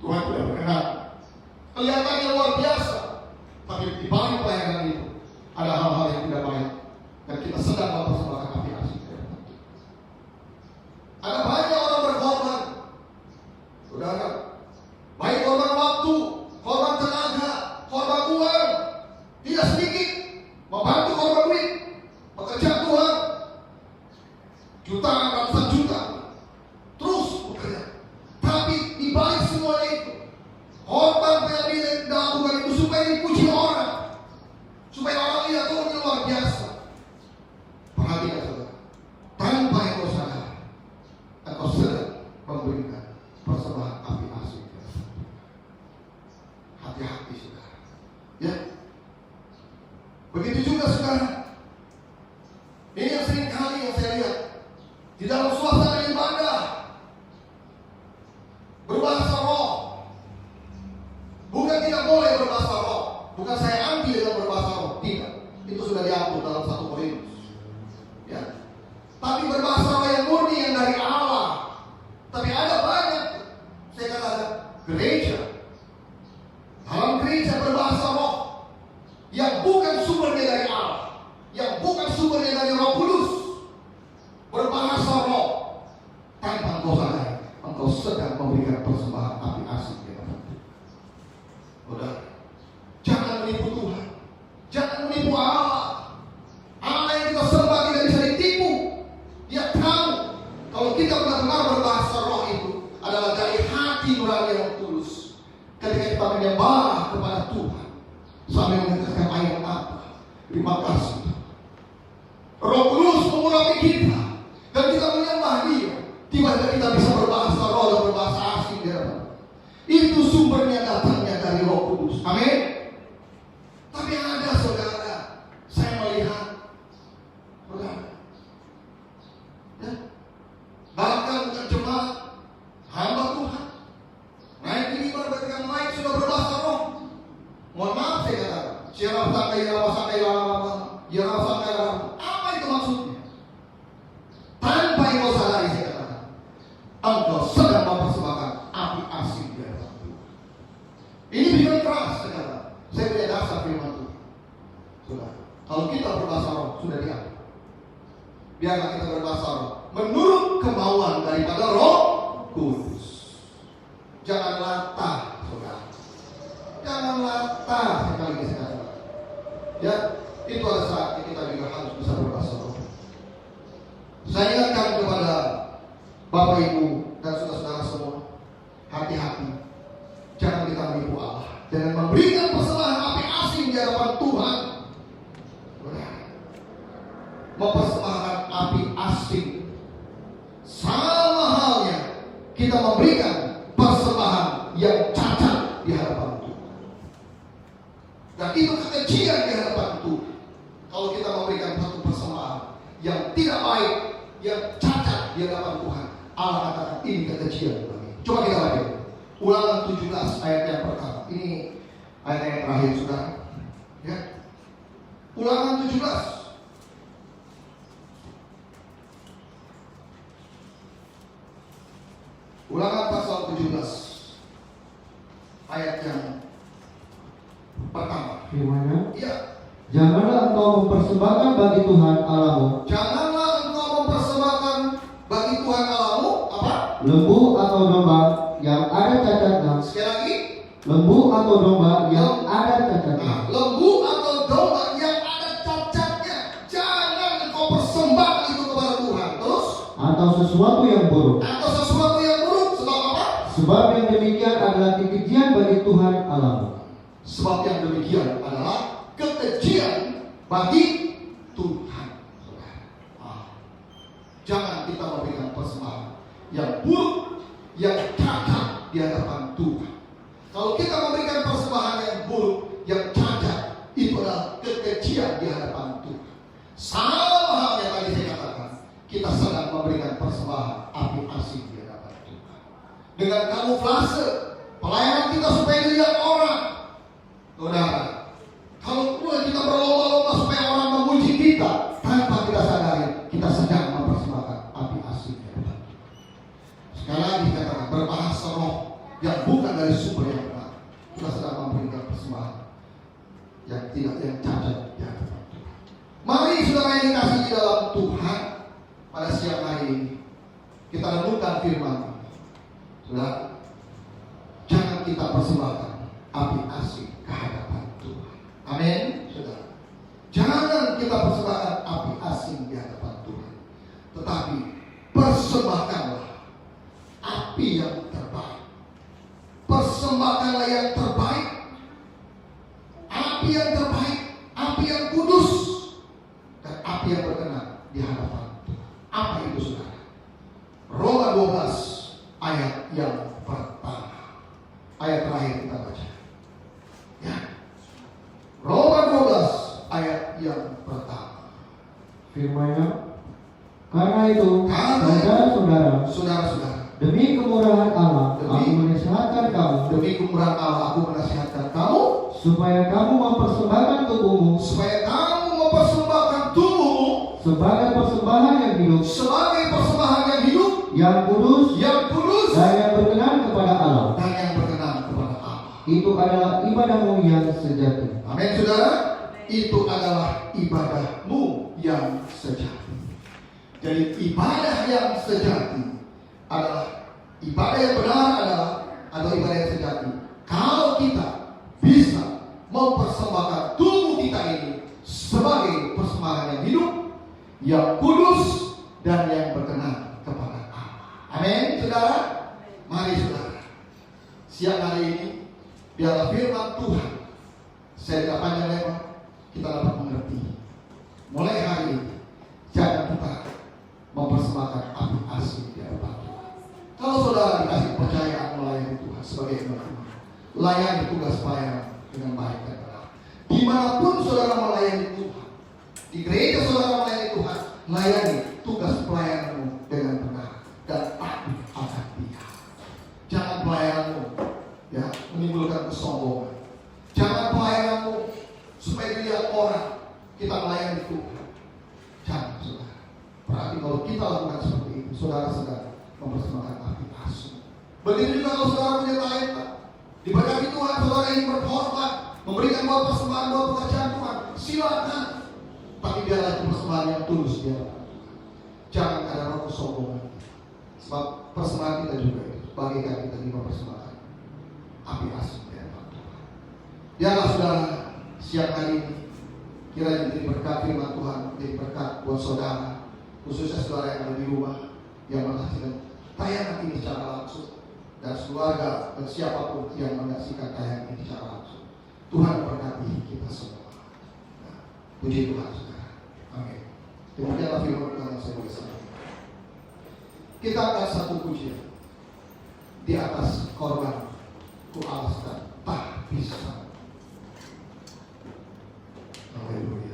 Tuhan tidak berkenan. Kelihatannya luar biasa, tapi di balik pelayanan itu ada hal-hal yang tidak baik, dan kita sedang mempersembahkan api asing. Ada banyak orang berkorban, saudara, baik korban waktu, korban tenaga, korban uang, tidak sedikit, membantu korban duit, pekerjaan Tuhan, jutaan, ratusan juta, terus bekerja. Tapi di balik semua itu, korban yang dilakukan itu supaya dipuji orang, supaya orang lihat Tuhan yang luar biasa. Perhatikan saudara, tanpa yang kau sadar, engkau sedang memberikan persembahan api asing. Hati-hati saudara. Ya, begitu juga saudara. Ini yang sering kali yang saya lihat di dalam suasana ibadah, berbahasa roh. Bukan tidak boleh berbahasa roh, bukan saya anti dengan berbahasa roh, tidak. Itu sudah diatur dalam 1 Korintus. Ya. Tapi berbahasa roh yang murni, yang dari Allah. Tapi ada banyak, saya katakan, gereja, dalam gereja berbahasa roh yang bukan sumbernya dari Allah, yang bukan sumbernya dari Roh Kudus. Berbahasa roh tanpa engkau sadar, engkau sedang memberikan persembahan api asing. Saudara, jangan menipu Tuhan, jangan menipu Allah. Allah yang kita sembah tidak bisa ditipu. Dia tahu kalau kita benar-benar berbahasa roh itu adalah dari hati nurani yang tulus. Ketika kita menyembah kepada Tuhan sambil meneteskan air mata, terima kasih. Roh Kudus mengurapi kita dan kita menyembah Dia. Tiba-tiba kita bisa berbahasa roh dan berbahasa asing di hadapan. Itu sumbernya datangnya dari Roh Kudus. Amin. Tapi ada saudara, saya melihat, saudara, ya, bahkan bukan jemaat, hamba Tuhan naik di mimbar ketika naik sudah berbahasa roh. Mohon maaf saya katakan, siapa sampai apa itu maksudnya? Tanpa yang kau sadari saya katakan, engkau sedang mempersembahkan api asing di hadapan Tuhan. Ini firman keras sekarang. Saya punya dasar firman Tuhan. Sudah. Kalau kita berbahasa roh sudah diambil. Biarlah kita berbahasa roh menurut kemauan daripada Roh Kudus. Jangan latah, saudara. Jangan latah sekali. Ya, itu ada saatnya kita juga harus bisa berbahasa roh. Saya ingatkan kepada Bapak Ibu dan saudara-saudara semua, hati-hati, jangan kita menipu Allah, jangan memberikan persembahan api asing di hadapan Tuhan. Mempersembahkan api asing sama halnya kita memberikan persembahan yang cacat di hadapan Tuhan. Dan itu kekejian di hadapan Tuhan. Kalau kita memberikan satu persembahan yang tidak baik, yang cacat di hadapan Tuhan, Allah katakan ini kekejian bagi. Coba kita baca Ulangan 17 ayat yang pertama. Ini ayat yang terakhir, saudara. Ya. Ulangan 17. Ulangan pasal 17 ayat yang pertama. Firman-Nya, Iya. janganlah engkau mempersembahkan bagi Tuhan Allahmu Janganlah engkau mempersembahkan bagi Tuhan Allahmu apa? lembu atau domba yang ada cacatnya, Sekali lagi. lembu atau domba yang ada cacatnya. Lembu atau domba yang ada cacatnya, jangan kau persembahkan itu kepada Tuhan. Terus? Atau sesuatu yang buruk. Atau sesuatu yang buruk. Sebab apa? Sebab yang demikian adalah kekejian bagi Tuhan Allahmu. Sebab yang demikian adalah kekejian bagi Tuhan. Jangan kita memberikan persembahan yang buruk, yang cacat di hadapan Tuhan. Kalau kita memberikan persembahan yang buruk, yang cacat, itu adalah kekejian di hadapan Tuhan. Sama halnya tadi saya katakan, kita sedang memberikan persembahan api asing di hadapan Tuhan. Dengan kamuflase, pelayanan kita supaya dilihat orang. Saudara, kalau kita berlomba-lomba supaya orang memuji kita, tanpa kita sadari, kita sedang mempersembahkan api asing di hadapan Tuhan. Sekali lagi katakan, berbahasa roh yang bukan dari sumber yang benar, kita sedang memberikan persembahan yang tidak, yang cacat di hadapan Tuhan. Mari saudara yang dikasihi di dalam Tuhan, pada siang hari ini kita renungkan firman. Saudara, jangan kita persembahkan api asing ke hadapan Tuhan. Amin. Saudara, jangan kita persembahkan api asing di hadapan Tuhan, tetapi persembahkanlah api yang terbaik. Persembahkanlah yang terbaik, api yang terbaik, api yang kudus, dan api yang berkenan di hadapan Tuhan. Apa itu saudara? Roma 12 ayat yang pertama. Ayat terakhir kita baca. Ya. Roma 12 ayat yang pertama. Firman-Nya, karena itu, saudara-saudara, demi kemurahan Allah, aku menasihatkan kamu. Demi kemurahan Allah, aku menasihatkan kamu supaya kamu mempersembahkan tubuhmu sebagai persembahan yang hidup, yang kudus, dan yang berkenan kepada Allah. Itu adalah ibadahmu yang sejati. Amin, saudara. Itu adalah ibadahmu yang sejati. Jadi ibadah yang sejati adalah ibadah yang benar, atau ibadah yang sejati. Kalau kita bisa mempersembahkan tubuh kita ini sebagai persembahan yang hidup, yang kudus, dan yang berkenan kepada Allah. Amin, saudara. Mari saudara, siang hari ini biarlah firman Tuhan, saya tidak panjang lebar, kita dapat mengerti. Mulai hari ini jangan kita mempersembahkan api asing di hadapan Tuhan. Kalau saudara dikasih kepercayaan melayani Tuhan sebagai hamba Tuhan, layani tugas pelayanan dengan baik dan benar. Dimanapun saudara melayani Tuhan, di gereja saudara melayani Tuhan, layani tugas pelayananmu dengan benar dan patuh akan Dia. Jangan pelayananmu menimbulkan kesombongan. Jangan pelayananmu supaya dilihat orang kita melayani Tuhan. Jangan saudara. Berarti kalau kita lakukan seperti itu, saudara sedang mempersembahkan api asing. Begitu juga kalau saudara punya talenta, diberkati Tuhan, saudara ingin berkorban, memberikan buat persembahan buat pekerjaan Tuhan, silakan. Tapi biarlah itu persembahan yang tulus di hadapan Tuhan. Jangan ada roh kesombongan. Sebab persembahan kita juga itu, bagikan kita di persembahan api asing di hadapan Tuhan. Biarlah saudara siang hari ini kiranya menjadi berkat firman Tuhan, menjadi berkat buat saudara, khususnya saudara yang ada di rumah yang menyaksikan tayangan ini secara langsung, dan keluarga dan siapapun yang menyaksikan tayangan ini secara langsung. Tuhan memberkati kita semua. Nah, puji Tuhan saudara. Amin. Demikianlah firman Tuhan yang saya boleh sampaikan. Kita akan satu pujian di atas korban ku alaskan tak bisa. Haleluya.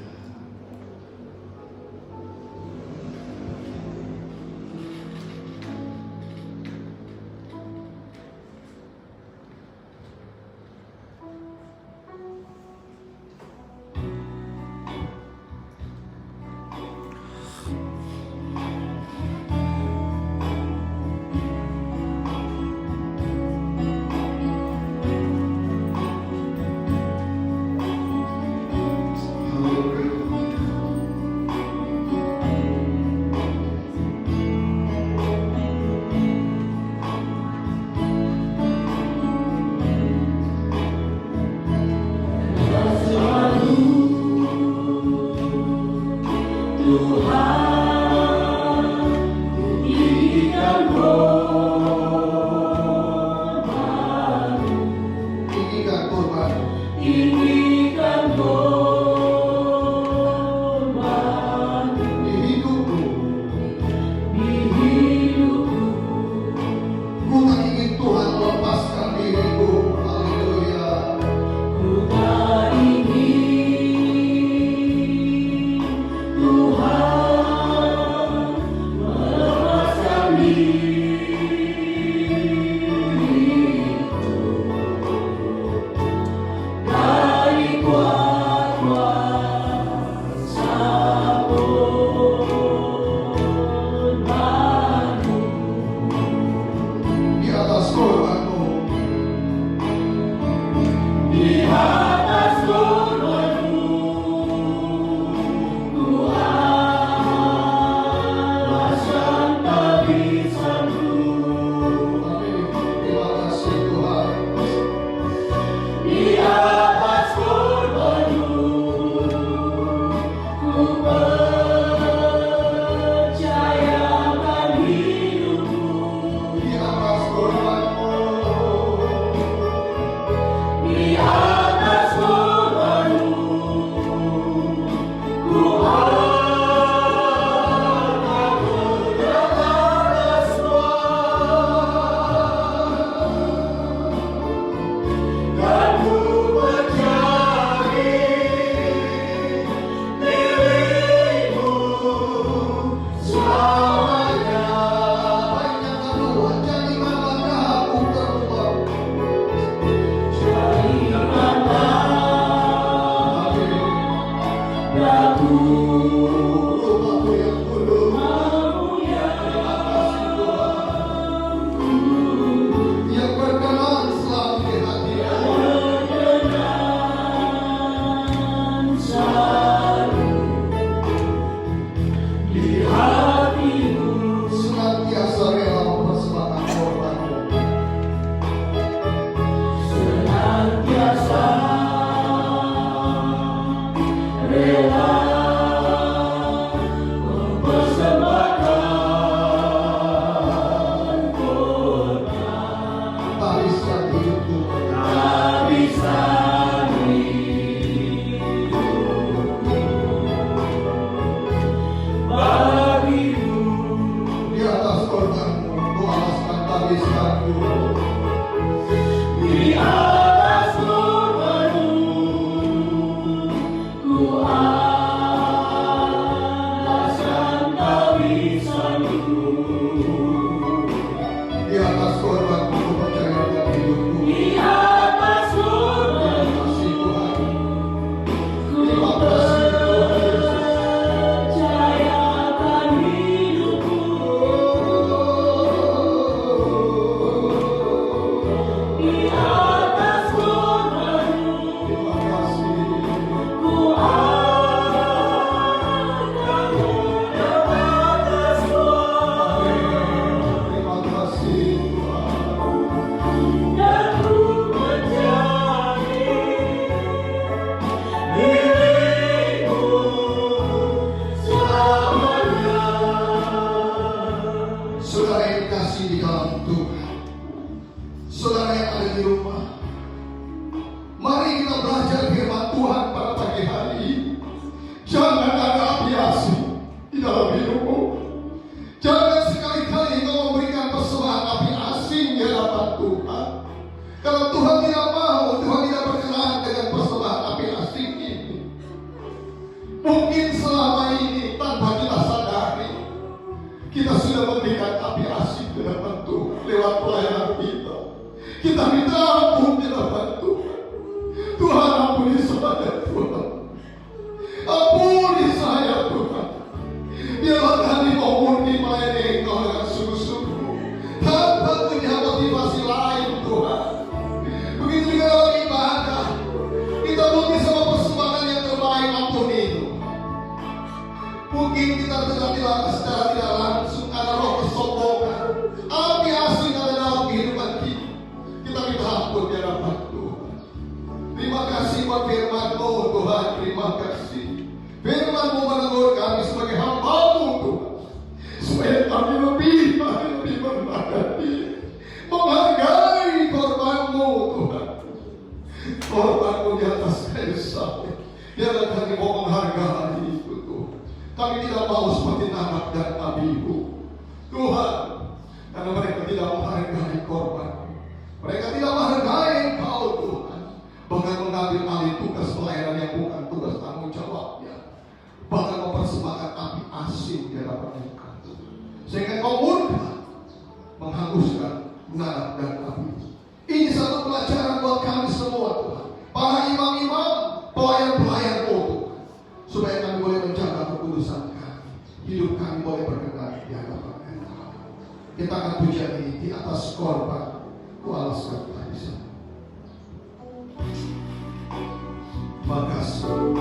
kasih.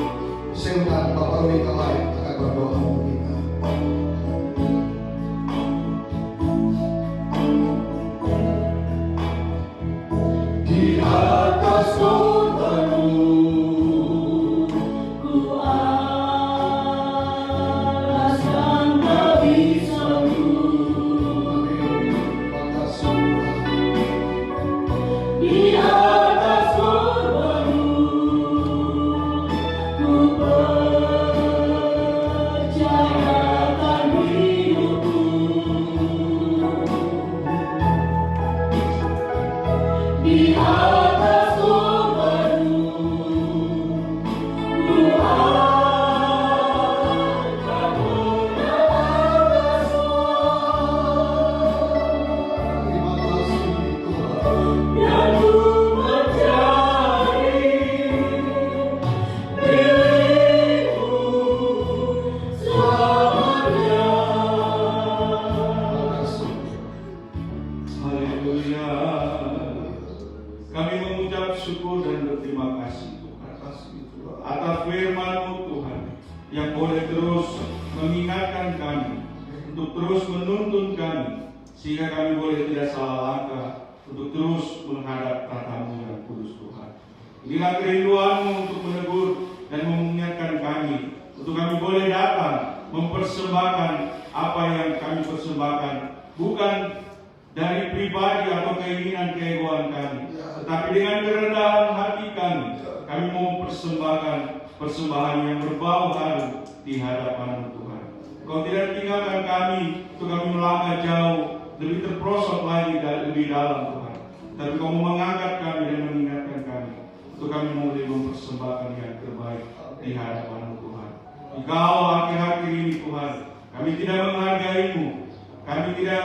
Saya undang Bapak Rudi Kawai akan berdoa untuk kita. Di atas surgamu ku alaskan barisanmu. Di atas surgamu ku percayakan hidupku. Di atas surgamu ku akan mendapat Terima kasih Tuhan. dan ku mencari milikku selamanya. Terima kasih. Haleluya. Kami mengucap syukur dan berterima kasih Tuhan atas firman-Mu Tuhan yang boleh terus mengingatkan kami, untuk terus menuntun kami, sehingga kami boleh tidak salah langkah untuk terus menghadap tata-Mu yang kudus Tuhan. Inilah kerinduan-Mu untuk menegur dan mengingatkan kami, untuk kami boleh datang mempersembahkan apa yang kami persembahkan, bukan dari pribadi atau keinginan keegoan kami, tetapi dengan kerendahan hati kami mau mempersembahkan persembahan yang berbau harum di hadapan Tuhan. Kau tidak tinggalkan kami untuk kami melangkah jauh, lebih terprosok lagi dan lebih dalam Tuhan. Tapi Kau mengangkat kami dan mengingatkan kami untuk kami boleh mempersembahkan yang terbaik di hadapan Tuhan. Engkau akhir-akhir ini Tuhan, kami tidak menghargai-Mu, kami tidak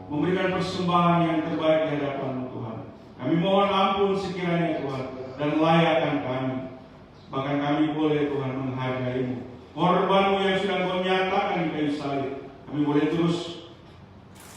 memberikan persembahan yang terbaik di hadapan-Mu Tuhan. Kami mohon ampun sekiranya Tuhan, dan layakkan kami. Bahkan kami boleh Tuhan menghargai-Mu. Korban-Mu yang sudah Kau nyatakan di kayu salib, kami boleh terus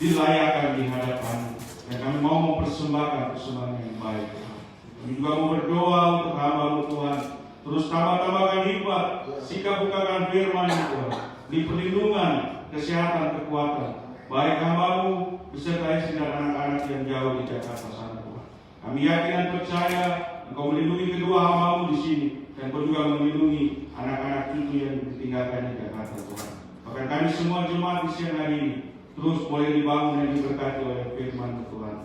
dilayakkan di hadapan-Mu. Dan kami mau mempersembahkan persembahan yang baik Tuhan. Kami juga mau berdoa untuk hamba-Mu Tuhan. Terus tambah-tambahkan hikmat, sikap bukakan firman-Mu Tuhan, di perlindungan, kesehatan, kekuatan, baik hamba-Mu beserta istri dan anak-anak yang jauh di Jakarta sana Tuhan. Kami yakin dan percaya Engkau melindungi kedua hamba-Mu di sini, dan Kau juga melindungi anak-anak cucu yang ditinggalkan di Jakarta Tuhan. Bahkan kami semua jemaat di siang hari ini terus boleh dibangun dan diberkati oleh firman Tuhan.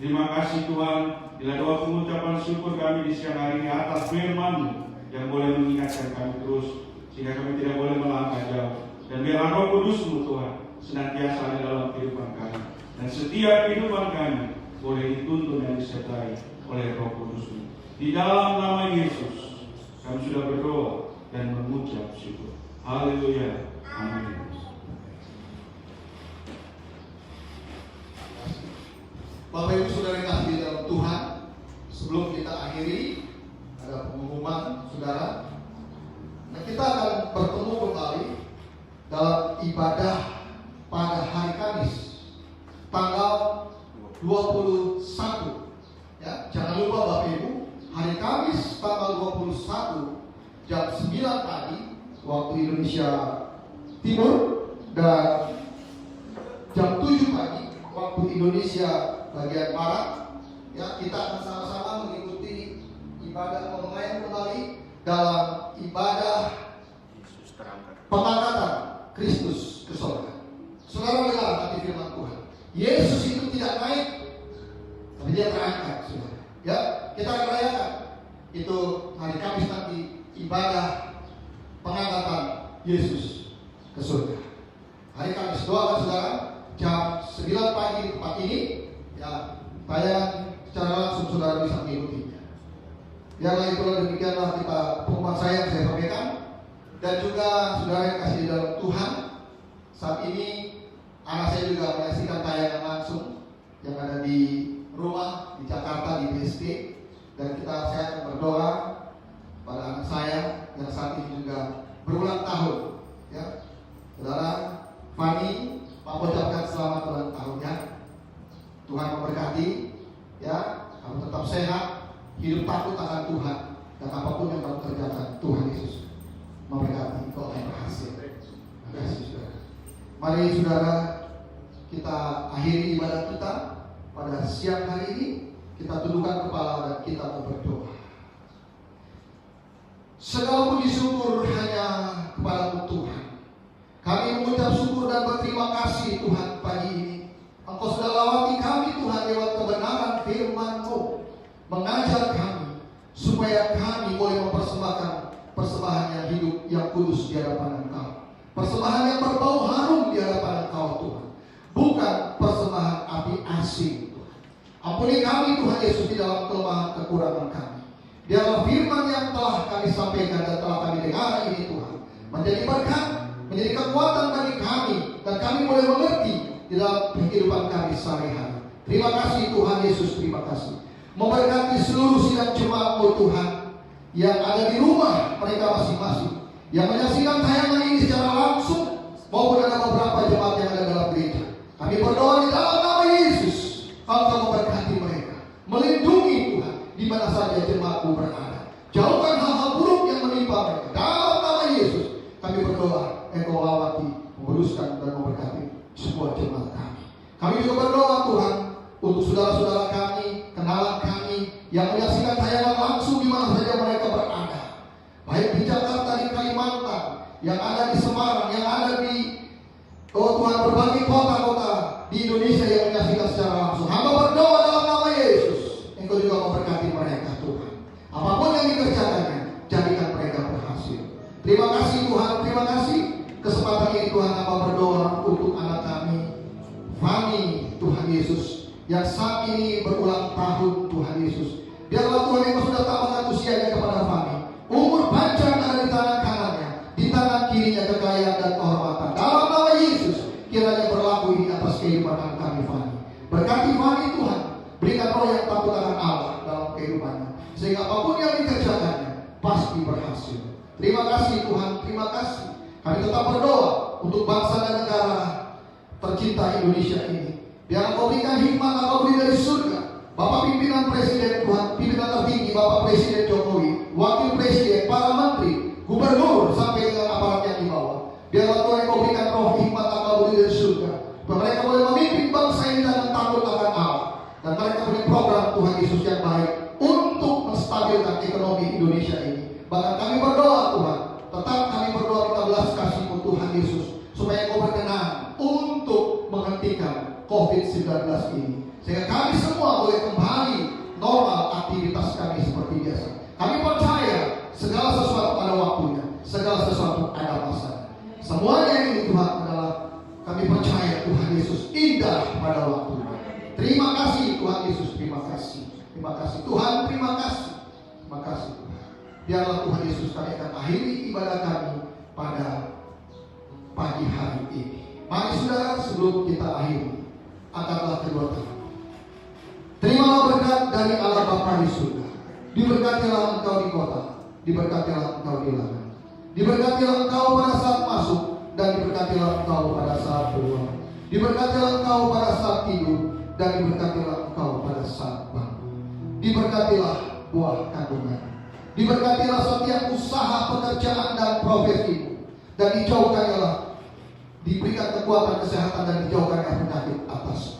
Terima kasih Tuhan, bila doa pengucapan syukur kami di siang hari ini atas firman-Mu yang boleh mengingatkan kami terus, sehingga kami tidak boleh melangkah jauh. Dan biarlah Roh Kudus-Mu Tuhan senantiasa ada dalam kehidupan kami, dan setiap kehidupan kami boleh dituntun dan disertai oleh Roh Kudus-Mu. Di dalam nama Yesus kami sudah berdoa dan mengucap syukur. Haleluya. Amin. Bapak Ibu Saudara yang kasih dalam Tuhan, sebelum kita akhiri ada pengumuman Saudara. Nah, kita akan bertemu kembali dalam ibadah pada hari Kamis tanggal 21. Ya, jangan lupa Bapak Ibu, hari Kamis tanggal 21 jam 9 pagi waktu Indonesia Timur dan jam 7 pagi waktu Indonesia bagian barat. Ya, kita akan sama-sama mengikuti ibadah online kembali dalam ibadah pengangkatan Kristus ke surga. Saudara dengar hati firman Tuhan. Yesus itu tidak naik, tapi Dia terangkat, saudara. Ya, kita akan rayakan itu hari Kamis nanti ibadah pengangkatan Yesus ke surga. Hari Kamis, doakan saudara jam 9 pagi di tempat ini. Ya, tayangan secara langsung saudara bisa mengikutinya. Biarlah itulah demikianlah kita pengumuman saya yang saya sampaikan. Dan juga saudara yang kasih di dalam Tuhan, saat ini anak saya juga menyaksikan tayangan langsung yang ada di rumah di Jakarta di BSD, dan saya akan berdoa pada anak saya yang saat ini juga berulang tahun. Ya, saudara Fani, Pak ucapkan selamat ulang tahunnya. Tuhan memberkati, ya, kamu tetap sehat, hidup takut akan Tuhan, Dan apapun yang kamu kerjakan, Tuhan Yesus memberkati engkau akan berhasil. Terima kasih saudara. Mari saudara, kita akhiri ibadah kita pada siang hari ini. Kita tundukkan kepala dan kita mau berdoa. Segala puji syukur hanya kepada Tuhan. Kami mengucap syukur dan berterima kasih Tuhan pagi ini. Engkau sudah lawati kami Tuhan lewat kebenaran firman-Mu, mengajar kami supaya kami boleh mempersembahkan persembahan yang hidup, yang kudus di hadapan Engkau. Persembahan yang berbau harum di hadapan Engkau Tuhan, bukan persembahan api asing. Ampuni kami Tuhan Yesus di dalam kelemahan kekurangan kami. Biarlah firman yang telah kami sampaikan dan telah kami dengar ini Tuhan menjadi berkat, menjadi kekuatan bagi kami, dan kami boleh mengerti di dalam kehidupan kami sehari-hari. Terima kasih Tuhan Yesus, terima kasih. Memberkati seluruh sidang jemaat-Mu Tuhan yang ada di rumah mereka masing-masing, yang menyaksikan tayangan ini secara langsung maupun ada beberapa jemaat yang ada dalam gereja. Kami berdoa di dalam nama Yesus, Engkau memberkati mereka, melindungi Tuhan di mana saja jemaat-Mu berada. Jauhkan hal-hal buruk yang menimpa mereka. Dalam nama Yesus kami berdoa, Engkau lawati, menguduskan dan memberkati semua jemaat kami. Kami juga berdoa Tuhan untuk saudara-saudara kami, kenalan kami yang menyaksikan tayangan langsung di mana saja mereka berada, baik di Jakarta, di Kalimantan, yang ada di Semarang, yang ada di Tuhan berbagai kota-kota di Indonesia yang menyaksikan secara langsung. Hamba berdoa dalam nama Yesus, Engkau juga memberkati mereka Tuhan. Apapun yang dikerjakannya, jadikan mereka berhasil. Terima kasih Tuhan, terima kasih kesempatan ini Tuhan. Hamba berdoa untuk anak kami Fani Tuhan Yesus, yang saat ini berulang tahun Tuhan Yesus. Biarlah Tuhan Engkau sudah tambahkan usianya kepada Fani, umur panjang ada di tangan kanannya, di tangan kirinya kekayaan dan kehormatan. Dalam nama Yesus kiranya berlaku ini atas kehidupan anak kami Fani. Berkati Fani Tuhan, berikan roh yang takut akan Allah dalam kehidupannya, sehingga apapun yang dikerjakannya pasti berhasil. Terima kasih Tuhan, terima kasih. Kami tetap berdoa untuk bangsa dan negara tercinta Indonesia ini. Biar Engkau berikan hikmat, Engkau beri dari surga. Bapak pimpinan Presiden Tuhan, pimpinan tertinggi Bapak Presiden Jokowi, Wakil Presiden, para menteri, gubernur sampai dengan aparat yang di bawah. Biarlah Tuhan Engkau berikan roh hikmat, Engkau beri dari surga. Biar mereka boleh memimpin bangsa ini dengan takut akan Allah. Dan mereka punya program Tuhan Yesus yang baik untuk menstabilkan ekonomi Indonesia ini. Bahkan kami berdoa Tuhan, tetap kami berdoa minta belas kasih-Mu Tuhan Yesus, supaya Engkau berkenan untuk menghentikan COVID-19 ini, sehingga kami semua boleh kembali normal aktivitas kami seperti biasa. Kami percaya segala sesuatu ada waktunya, segala sesuatu ada masanya. Semuanya ini Tuhan adalah kami percaya Tuhan Yesus indah pada waktunya. Terima kasih Tuhan Yesus, terima kasih. Terima kasih Tuhan, terima kasih. Terima kasih Tuhan. Biarlah Tuhan Yesus kami akan akhiri ibadah kami pada pagi hari ini. Mari saudara, sebelum kita akhiri, angkatlah kedua tangan. Terimalah berkat dari Allah Bapa di surga. Diberkatilah engkau di kota, diberkatilah engkau di ladang, diberkatilah engkau pada saat masuk, dan diberkatilah engkau pada saat keluar, diberkatilah engkau pada saat tidur, dan diberkatilah engkau pada saat bangun. Diberkatilah buah kandungan, diberkatilah setiap usaha, pekerjaan dan profesimu, dan dijauhkanlah, diberikan kekuatan kesehatan dan dijauhkan penyakit atas.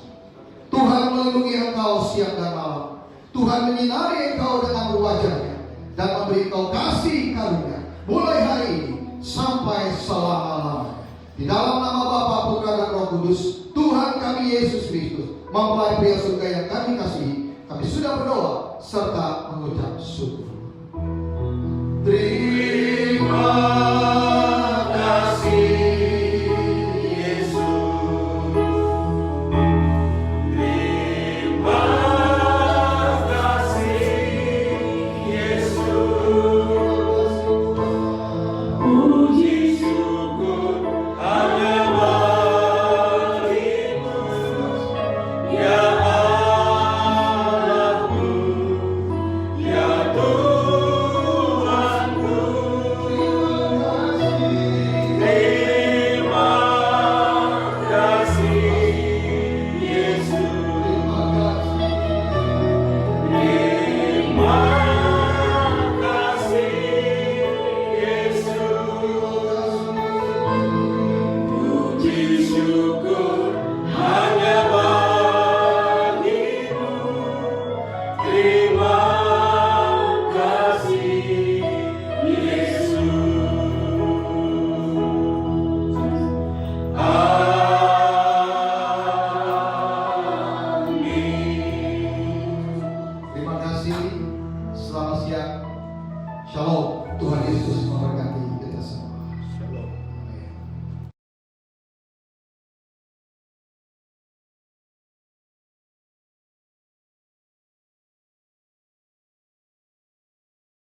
Tuhan melindungi engkau siang dan malam. Tuhan menyinari engkau dengan wajah-Nya dan memberi engkau kasih karunia mulai hari ini sampai selama-lamanya. Di dalam nama Bapa, Putra dan Roh Kudus, Tuhan kami Yesus Kristus, mempelai pria surga yang kami kasihi, kami sudah berdoa serta mengucap syukur. Terima kasih. Ya Tuhanku, sini. Selamat siang. Shalom. Tuhan Yesus memberkati kita semua.